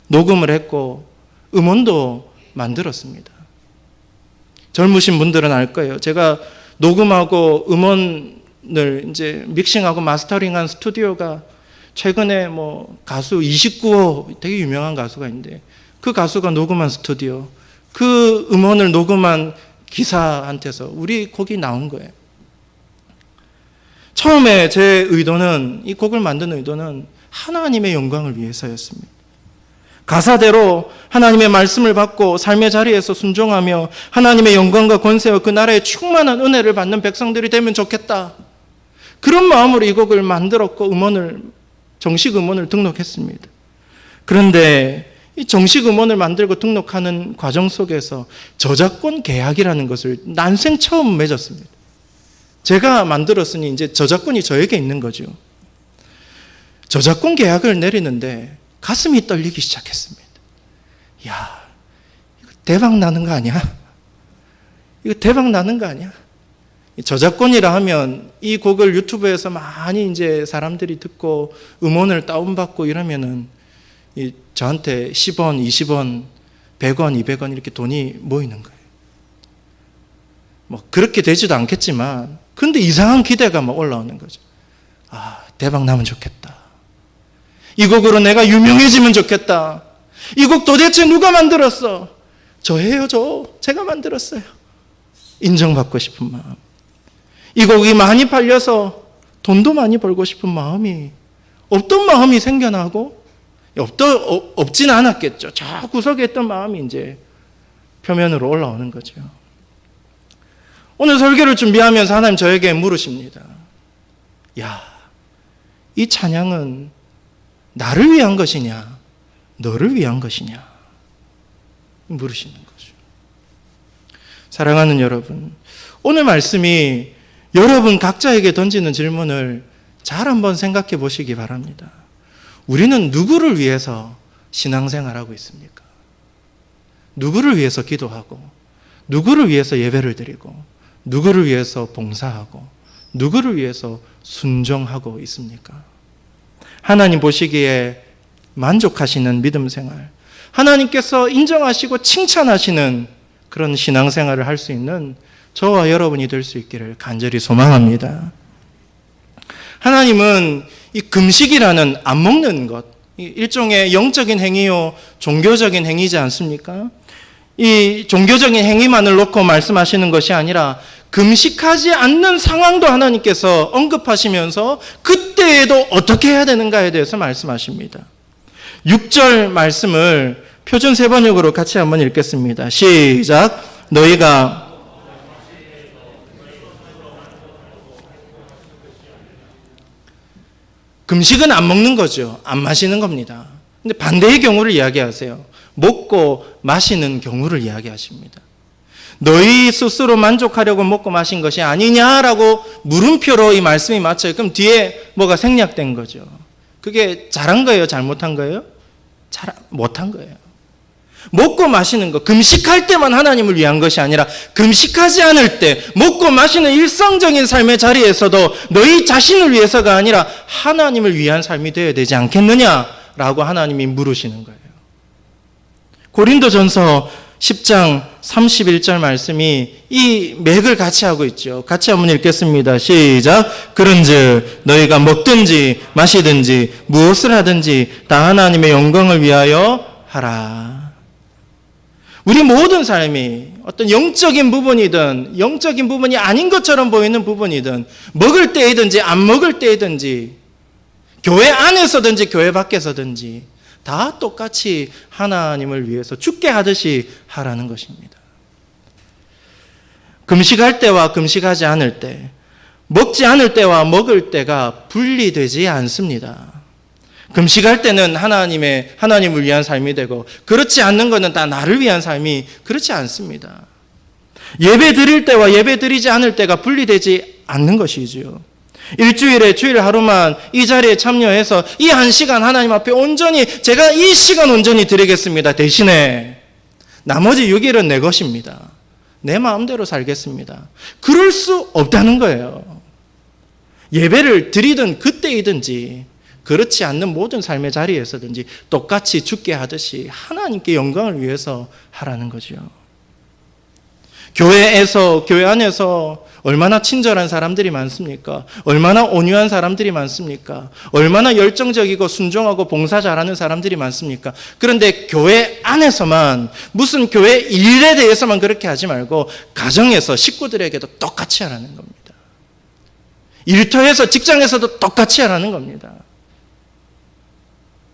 녹음을 했고 음원도 만들었습니다. 젊으신 분들은 알 거예요. 제가 녹음하고 음원을 이제 믹싱하고 마스터링한 스튜디오가 최근에 뭐 가수 29호 되게 유명한 가수가 있는데 그 가수가 녹음한 스튜디오, 그 음원을 녹음한 기사한테서 우리 곡이 나온 거예요. 처음에 제 의도는, 이 곡을 만든 의도는 하나님의 영광을 위해서였습니다. 가사대로 하나님의 말씀을 받고 삶의 자리에서 순종하며 하나님의 영광과 권세와 그 나라의 충만한 은혜를 받는 백성들이 되면 좋겠다. 그런 마음으로 이 곡을 만들었고 정식 음원을 등록했습니다. 그런데 이 정식 음원을 만들고 등록하는 과정 속에서 저작권 계약이라는 것을 난생 처음 맺었습니다. 제가 만들었으니 이제 저작권이 저에게 있는 거죠. 저작권 계약을 내리는데 가슴이 떨리기 시작했습니다. 야, 이거 대박 나는 거 아니야? 이거 대박 나는 거 아니야? 저작권이라 하면 이 곡을 유튜브에서 많이 이제 사람들이 듣고 음원을 다운받고 이러면은 저한테 10원, 20원, 100원, 200원 이렇게 돈이 모이는 거예요. 뭐 그렇게 되지도 않겠지만 근데 이상한 기대가 막 올라오는 거죠. 아, 대박 나면 좋겠다. 이 곡으로 내가 유명해지면 좋겠다. 이 곡 도대체 누가 만들었어? 저예요, 제가 만들었어요. 인정받고 싶은 마음. 이 곡이 많이 팔려서 돈도 많이 벌고 싶은 마음이, 없던 마음이 생겨나고 없진 않았겠죠. 저 구석에 있던 마음이 이제 표면으로 올라오는 거죠. 오늘 설교를 준비하면서 하나님 저에게 물으십니다. 야, 이 찬양은 나를 위한 것이냐, 너를 위한 것이냐 물으시는 거죠. 사랑하는 여러분, 오늘 말씀이 여러분 각자에게 던지는 질문을 잘 한번 생각해 보시기 바랍니다. 우리는 누구를 위해서 신앙생활하고 있습니까? 누구를 위해서 기도하고, 누구를 위해서 예배를 드리고, 누구를 위해서 봉사하고, 누구를 위해서 순종하고 있습니까? 하나님 보시기에 만족하시는 믿음 생활, 하나님께서 인정하시고 칭찬하시는 그런 신앙생활을 할 수 있는 저와 여러분이 될 수 있기를 간절히 소망합니다. 하나님은 이 금식이라는 안 먹는 것, 일종의 영적인 행위요 종교적인 행위지 않습니까? 이 종교적인 행위만을 놓고 말씀하시는 것이 아니라 금식하지 않는 상황도 하나님께서 언급하시면서 그때에도 어떻게 해야 되는가에 대해서 말씀하십니다. 6절 말씀을 표준 세번역으로 같이 한번 읽겠습니다. 시작. 너희가 금식은 안 먹는 거죠. 안 마시는 겁니다. 근데 반대의 경우를 이야기하세요. 먹고 마시는 경우를 이야기하십니다. 너희 스스로 만족하려고 먹고 마신 것이 아니냐라고 물음표로 이 말씀이 맞춰요. 그럼 뒤에 뭐가 생략된 거죠. 그게 잘한 거예요? 잘못한 거예요? 잘 못한 거예요. 먹고 마시는 거, 금식할 때만 하나님을 위한 것이 아니라 금식하지 않을 때 먹고 마시는 일상적인 삶의 자리에서도 너희 자신을 위해서가 아니라 하나님을 위한 삶이 되어야 되지 않겠느냐라고 하나님이 물으시는 거예요. 고린도전서 10장 31절 말씀이 이 맥을 같이 하고 있죠. 같이 한번 읽겠습니다. 시작. 그런즉 너희가 먹든지 마시든지 무엇을 하든지 다 하나님의 영광을 위하여 하라. 우리 모든 삶이 어떤 영적인 부분이든 영적인 부분이 아닌 것처럼 보이는 부분이든 먹을 때이든지 안 먹을 때이든지 교회 안에서든지 교회 밖에서든지 다 똑같이 하나님을 위해서 죽게 하듯이 하라는 것입니다. 금식할 때와 금식하지 않을 때, 먹지 않을 때와 먹을 때가 분리되지 않습니다. 금식할 때는 하나님을 위한 삶이 되고, 그렇지 않는 것은 다 나를 위한 삶이 그렇지 않습니다. 예배 드릴 때와 예배 드리지 않을 때가 분리되지 않는 것이지요. 일주일에 주일 하루만 이 자리에 참여해서 이 한 시간 하나님 앞에 온전히, 제가 이 시간 온전히 드리겠습니다. 대신에 나머지 6일은 내 것입니다. 내 마음대로 살겠습니다. 그럴 수 없다는 거예요. 예배를 드리든 그때이든지 그렇지 않는 모든 삶의 자리에서든지 똑같이 죽게 하듯이 하나님께 영광을 위해서 하라는 거죠. 교회에서, 교회 안에서 얼마나 친절한 사람들이 많습니까? 얼마나 온유한 사람들이 많습니까? 얼마나 열정적이고 순종하고 봉사 잘하는 사람들이 많습니까? 그런데 교회 안에서만, 무슨 교회 일에 대해서만 그렇게 하지 말고 가정에서 식구들에게도 똑같이 하라는 겁니다. 일터에서, 직장에서도 똑같이 하라는 겁니다.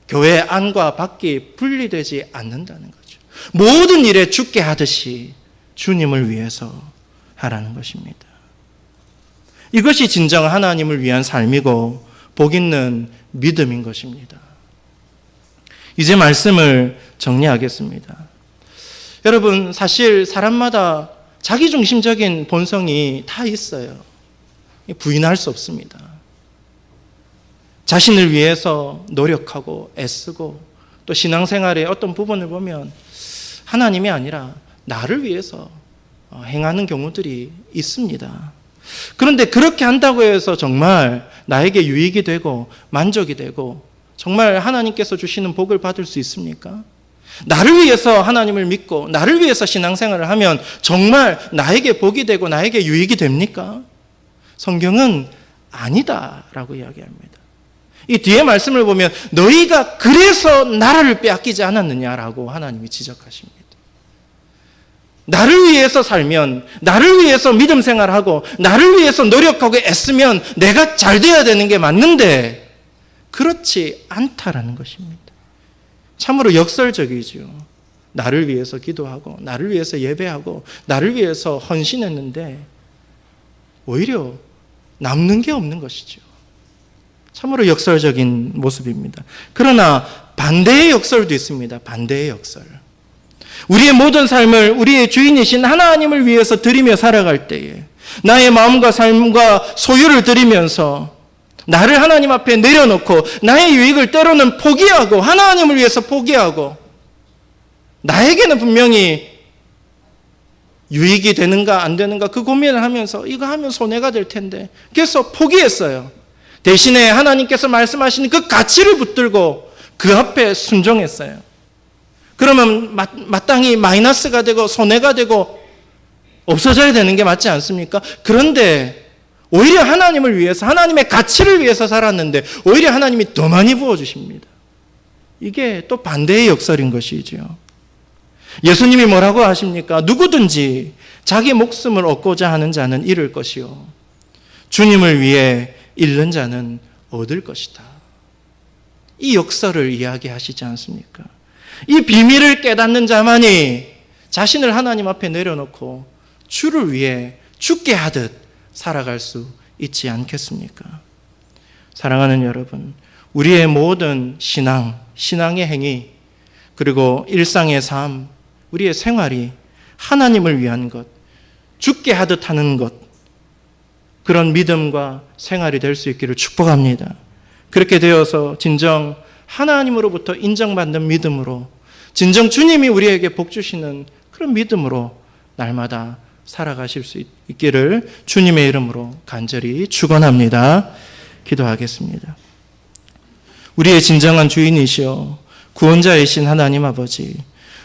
교회 안과 밖이 분리되지 않는다는 거죠. 모든 일에 주께 하듯이 주님을 위해서 하라는 것입니다. 이것이 진정 하나님을 위한 삶이고 복 있는 믿음인 것입니다. 이제 말씀을 정리하겠습니다. 여러분, 사실 사람마다 자기중심적인 본성이 다 있어요. 부인할 수 없습니다. 자신을 위해서 노력하고 애쓰고 또 신앙생활의 어떤 부분을 보면 하나님이 아니라 나를 위해서 행하는 경우들이 있습니다. 그런데 그렇게 한다고 해서 정말 나에게 유익이 되고 만족이 되고 정말 하나님께서 주시는 복을 받을 수 있습니까? 나를 위해서 하나님을 믿고 나를 위해서 신앙생활을 하면 정말 나에게 복이 되고 나에게 유익이 됩니까? 성경은 아니다라고 이야기합니다. 이 뒤에 말씀을 보면 너희가 그래서 나라를 빼앗기지 않았느냐라고 하나님이 지적하십니다. 나를 위해서 살면, 나를 위해서 믿음 생활하고 나를 위해서 노력하고 애쓰면 내가 잘 돼야 되는 게 맞는데 그렇지 않다라는 것입니다. 참으로 역설적이죠. 나를 위해서 기도하고 나를 위해서 예배하고 나를 위해서 헌신했는데 오히려 남는 게 없는 것이죠. 참으로 역설적인 모습입니다. 그러나 반대의 역설도 있습니다. 반대의 역설. 우리의 모든 삶을 우리의 주인이신 하나님을 위해서 드리며 살아갈 때에 나의 마음과 삶과 소유를 드리면서 나를 하나님 앞에 내려놓고 나의 유익을 때로는 포기하고 하나님을 위해서 포기하고 나에게는 분명히 유익이 되는가 안 되는가 그 고민을 하면서 이거 하면 손해가 될 텐데 그래서 포기했어요. 대신에 하나님께서 말씀하시는 그 가치를 붙들고 그 앞에 순종했어요. 그러면 마땅히 마이너스가 되고 손해가 되고 없어져야 되는 게 맞지 않습니까? 그런데 오히려 하나님을 위해서 하나님의 가치를 위해서 살았는데 오히려 하나님이 더 많이 부어주십니다. 이게 또 반대의 역설인 것이죠. 예수님이 뭐라고 하십니까? 누구든지 자기 목숨을 얻고자 하는 자는 잃을 것이요 주님을 위해 잃는 자는 얻을 것이다. 이 역설을 이야기하시지 않습니까? 이 비밀을 깨닫는 자만이 자신을 하나님 앞에 내려놓고 주를 위해 죽게 하듯 살아갈 수 있지 않겠습니까? 사랑하는 여러분, 우리의 모든 신앙의 행위, 그리고 일상의 삶, 우리의 생활이 하나님을 위한 것, 죽게 하듯 하는 것, 그런 믿음과 생활이 될 수 있기를 축복합니다. 그렇게 되어서 진정 하나님으로부터 인정받는 믿음으로, 진정 주님이 우리에게 복 주시는 그런 믿음으로 날마다 살아가실 수 있기를 주님의 이름으로 간절히 축원합니다. 기도하겠습니다. 우리의 진정한 주인이시여 구원자이신 하나님 아버지,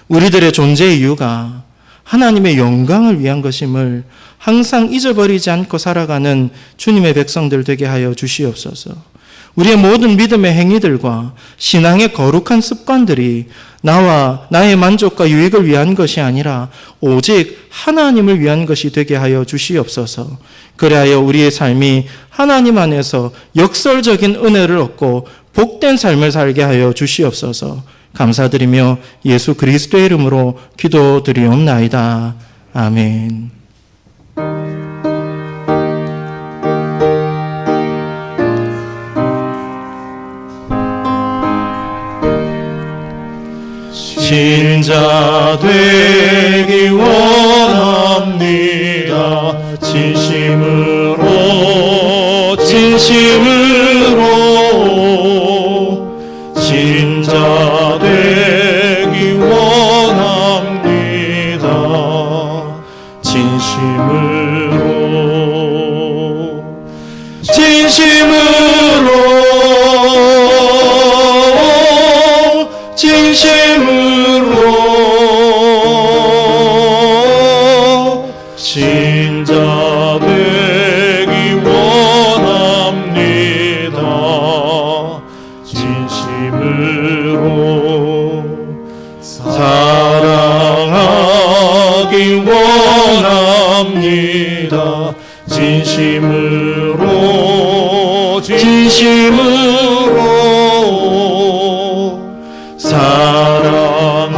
우리들의 존재 이유가 하나님의 영광을 위한 것임을 항상 잊어버리지 않고 살아가는 주님의 백성들 되게 하여 주시옵소서. 우리의 모든 믿음의 행위들과 신앙의 거룩한 습관들이 나와 나의 만족과 유익을 위한 것이 아니라 오직 하나님을 위한 것이 되게 하여 주시옵소서. 그리하여 우리의 삶이 하나님 안에서 역설적인 은혜를 얻고 복된 삶을 살게 하여 주시옵소서. 감사드리며 예수 그리스도의 이름으로 기도드리옵나이다. 아멘. 신자 되기 원합니다. 진심으로 신자 되기 원합니다. 진심으로 원합니다. 진심으로 사랑하기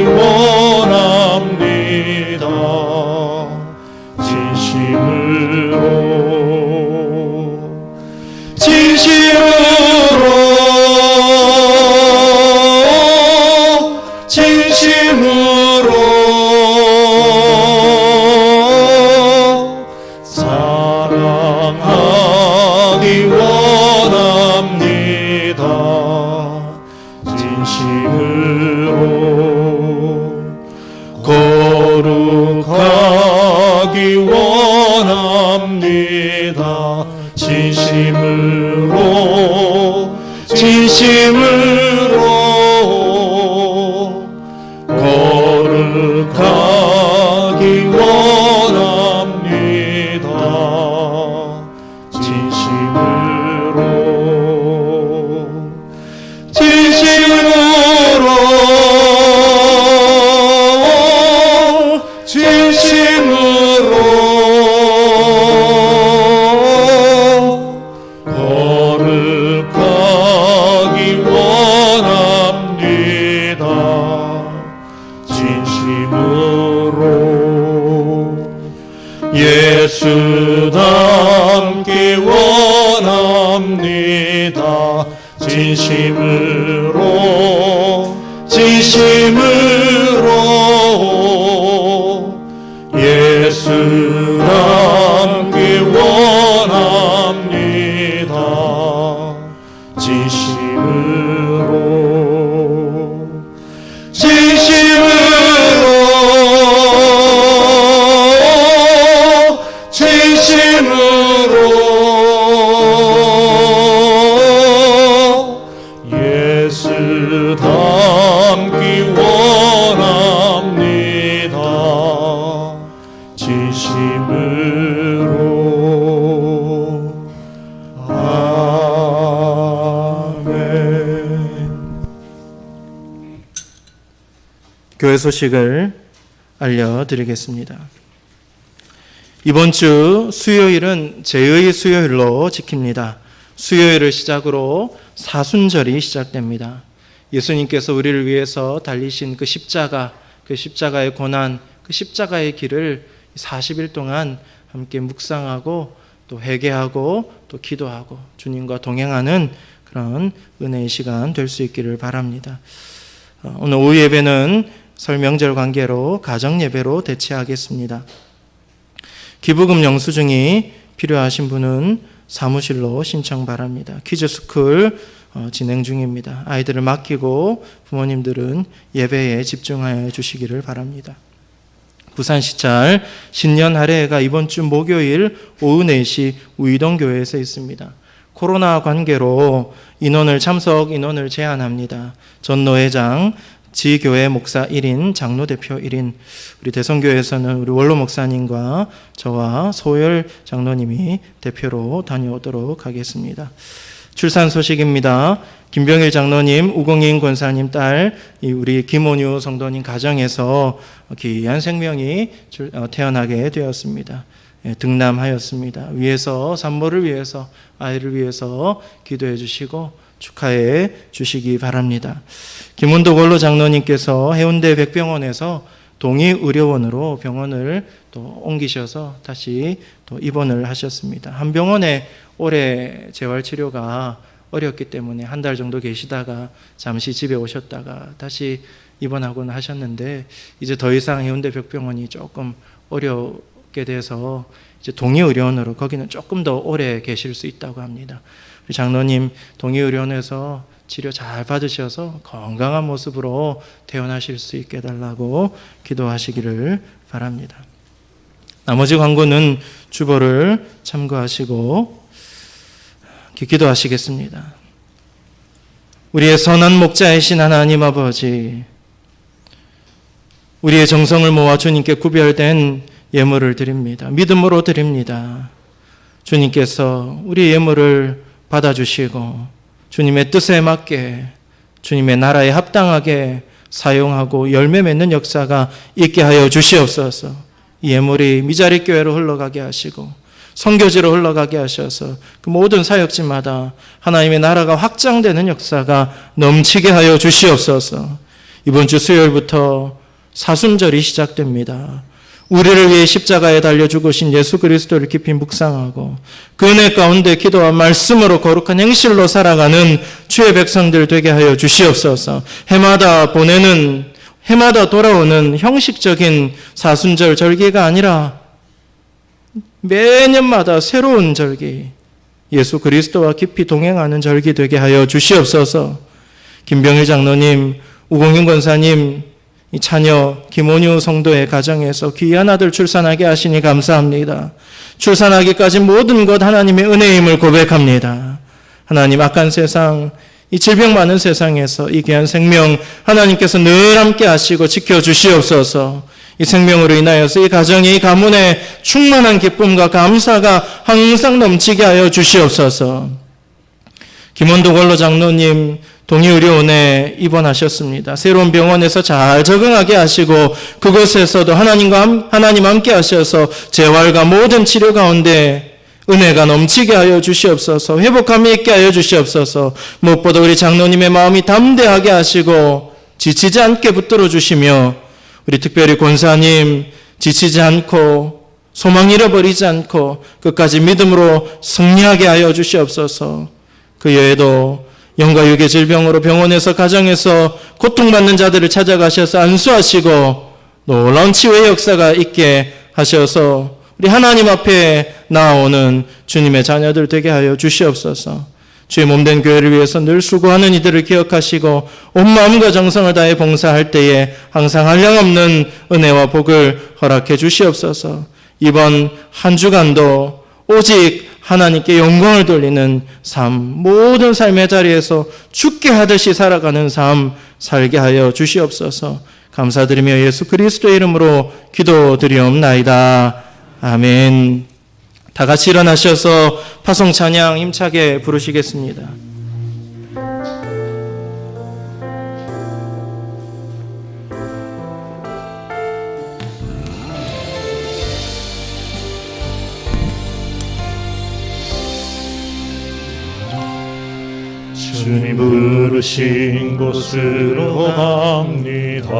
원합니다. 진심으로 사랑하기 원합니다. 진심으로 거룩하기 원합니다. 진심으로 거룩하기 원합니다. 거룩하기 원합니다. 진심으로 예수 닮기 원합니다. 진심으로 예수 닮기 원합니다. 예수 닮기 원합니다. 진심으로 아멘. 교회 소식을 알려드리겠습니다. 이번 주 수요일은 제의 수요일로 지킵니다. 수요일을 시작으로 사순절이 시작됩니다. 예수님께서 우리를 위해서 달리신 그 십자가, 그 십자가의 고난, 그 십자가의 길을 40일 동안 함께 묵상하고 또 회개하고 또 기도하고 주님과 동행하는 그런 은혜의 시간 될 수 있기를 바랍니다. 오늘 오후 예배는 설 명절 관계로 가정 예배로 대체하겠습니다. 기부금 영수증이 필요하신 분은 사무실로 신청 바랍니다. 퀴즈스쿨 진행 중입니다. 아이들을 맡기고 부모님들은 예배에 집중하여 주시기를 바랍니다. 부산시찰 신년 할애가 이번 주 목요일 오후 4시 우이동교회에서 있습니다. 코로나 관계로 참석 인원을 제한합니다. 전노회장, 지교회 목사 1인, 장로대표 1인, 우리 대성교회에서는 우리 원로 목사님과 저와 소열 장로님이 대표로 다녀오도록 하겠습니다. 출산 소식입니다. 김병일 장로님, 우공인 권사님 딸, 우리 김원유 성도님 가정에서 귀한 생명이 태어나게 되었습니다. 등남하였습니다. 위에서 산모를 위해서, 아이를 위해서 기도해 주시고 축하해 주시기 바랍니다. 김운덕 원로 장로님께서 해운대 백병원에서 동의의료원으로 병원을 또 옮기셔서 다시 또 입원을 하셨습니다. 한 병원에 올해 재활치료가 어렵기 때문에 한 달 정도 계시다가 잠시 집에 오셨다가 다시 입원하곤 하셨는데 이제 더 이상 해운대 백병원이 조금 어렵게 돼서 이제 동의의료원으로 거기는 조금 더 오래 계실 수 있다고 합니다. 우리 장로님 동의의료원에서 치료 잘 받으셔서 건강한 모습으로 퇴원하실 수 있게 해달라고 기도하시기를 바랍니다. 나머지 광고는 주보를 참고하시고 기도하시겠습니다. 우리의 선한 목자이신 하나님 아버지, 우리의 정성을 모아 주님께 구별된 예물을 드립니다. 믿음으로 드립니다. 주님께서 우리 예물을 받아주시고 주님의 뜻에 맞게 주님의 나라에 합당하게 사용하고 열매 맺는 역사가 있게 하여 주시옵소서. 이 예물이 미자리 교회로 흘러가게 하시고 선교지로 흘러가게 하셔서 그 모든 사역지마다 하나님의 나라가 확장되는 역사가 넘치게 하여 주시옵소서. 이번 주 수요일부터 사순절이 시작됩니다. 우리를 위해 십자가에 달려 죽으신 예수 그리스도를 깊이 묵상하고 그 은혜 가운데 기도와 말씀으로 거룩한 행실로 살아가는 주의 백성들 되게 하여 주시옵소서. 해마다 돌아오는 형식적인 사순절 절기가 아니라 매년마다 새로운 절기, 예수 그리스도와 깊이 동행하는 절기 되게 하여 주시옵소서. 김병일 장로님, 우공윤 권사님, 이 자녀 김원유 성도의 가정에서 귀한 아들 출산하게 하시니 감사합니다. 출산하기까지 모든 것 하나님의 은혜임을 고백합니다. 하나님, 악한 세상, 이 질병 많은 세상에서 이 귀한 생명 하나님께서 늘 함께 하시고 지켜주시옵소서. 이 생명으로 인하여서 이 가정이, 이 가문에 충만한 기쁨과 감사가 항상 넘치게 하여 주시옵소서. 김원도 권로 장로님 동의의료원에 입원하셨습니다. 새로운 병원에서 잘 적응하게 하시고 그곳에서도 하나님 함께 하셔서 재활과 모든 치료 가운데 은혜가 넘치게 하여 주시옵소서. 회복함이 있게 하여 주시옵소서. 무엇보다 우리 장로님의 마음이 담대하게 하시고 지치지 않게 붙들어 주시며 우리 특별히 권사님 지치지 않고 소망 잃어버리지 않고 끝까지 믿음으로 승리하게 하여 주시옵소서. 그 외에도 영과 육의 질병으로 병원에서 가정에서 고통받는 자들을 찾아가셔서 안수하시고 놀라운 치유의 역사가 있게 하셔서 우리 하나님 앞에 나아오는 주님의 자녀들 되게 하여 주시옵소서. 주의 몸된 교회를 위해서 늘 수고하는 이들을 기억하시고 온 마음과 정성을 다해 봉사할 때에 항상 한량없는 은혜와 복을 허락해 주시옵소서. 이번 한 주간도 오직 하나님께 영광을 돌리는 삶, 모든 삶의 자리에서 죽게 하듯이 살아가는 삶 살게 하여 주시옵소서. 감사드리며 예수 그리스도의 이름으로 기도드리옵나이다. 아멘. 다 같이 일어나셔서 파송 찬양 힘차게 부르시겠습니다. 주님 부르신 곳으로 갑니다.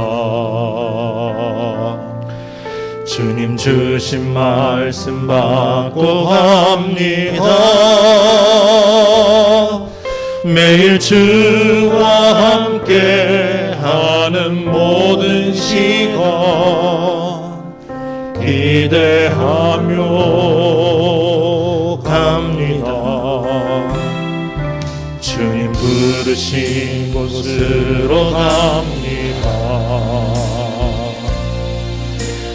주님 주신 말씀 받고 갑니다. 매일 주와 함께 하는 모든 시간 기대하며 갑니다. 주님 부르신 곳으로 갑니다.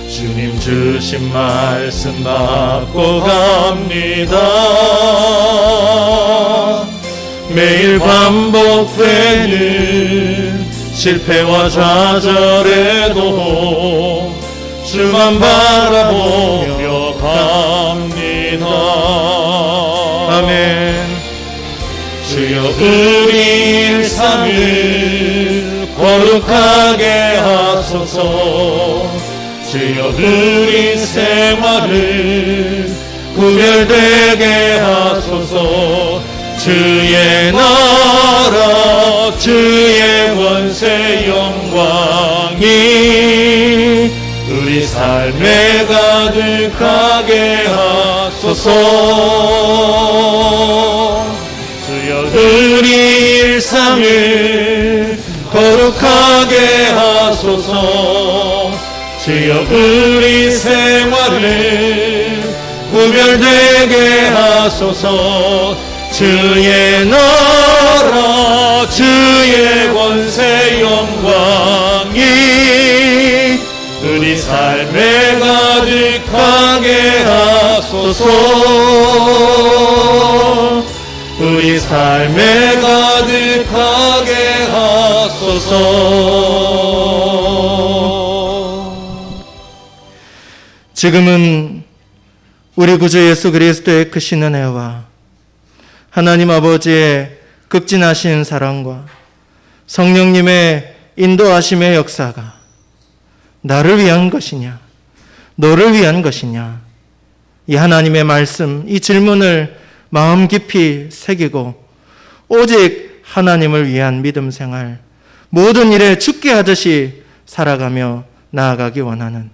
주님 주신 말씀 받고 갑니다. 매일 반복되는 실패와 좌절에도 주만 바라보며 갑니다. 아멘. 주여 우리 일상을 거룩하게 하소서. 주여 우리 생활을 구별되게 하소서. 주의 나라 주의 권세 영광이 우리 삶에 가득하게 하소서. 주여 우리 일상을 거룩하게 하소서. 주여 우리 생활을 구별되게 하소서. 주의 나라 주의 권세 영광이 우리 삶에 가득하게 하소서. 우리 삶에 가득하게 하소서. 지금은 우리 구주 예수 그리스도의 크신 은혜와 하나님 아버지의 극진하신 사랑과 성령님의 인도하심의 역사가 나를 위한 것이냐, 너를 위한 것이냐, 이 하나님의 말씀, 이 질문을 마음 깊이 새기고 오직 하나님을 위한 믿음 생활, 모든 일에 죽게 하듯이 살아가며 나아가기 원하는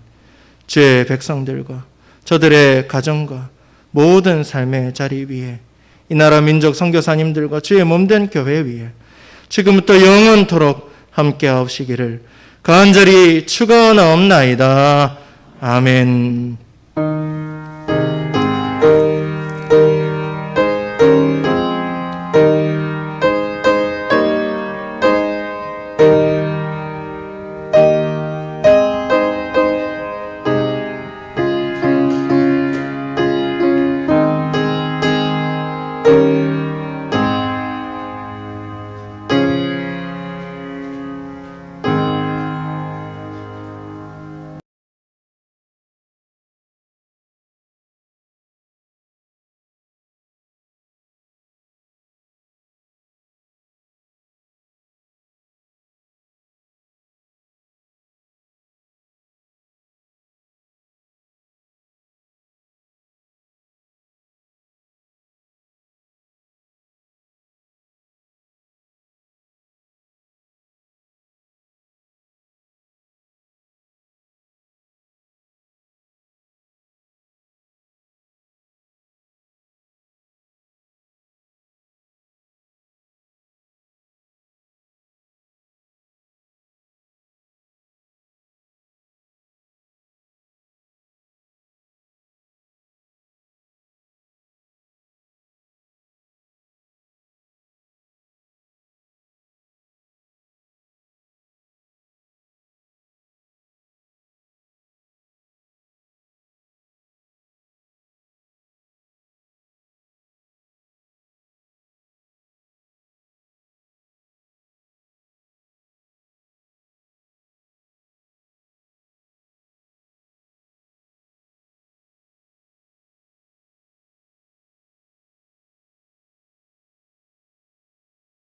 주의 백성들과 저들의 가정과 모든 삶의 자리 위에, 이 나라 민족 선교사님들과 주의 몸된 교회 위에 지금부터 영원토록 함께하시기를 간절히 축원하옵나이다. 아멘.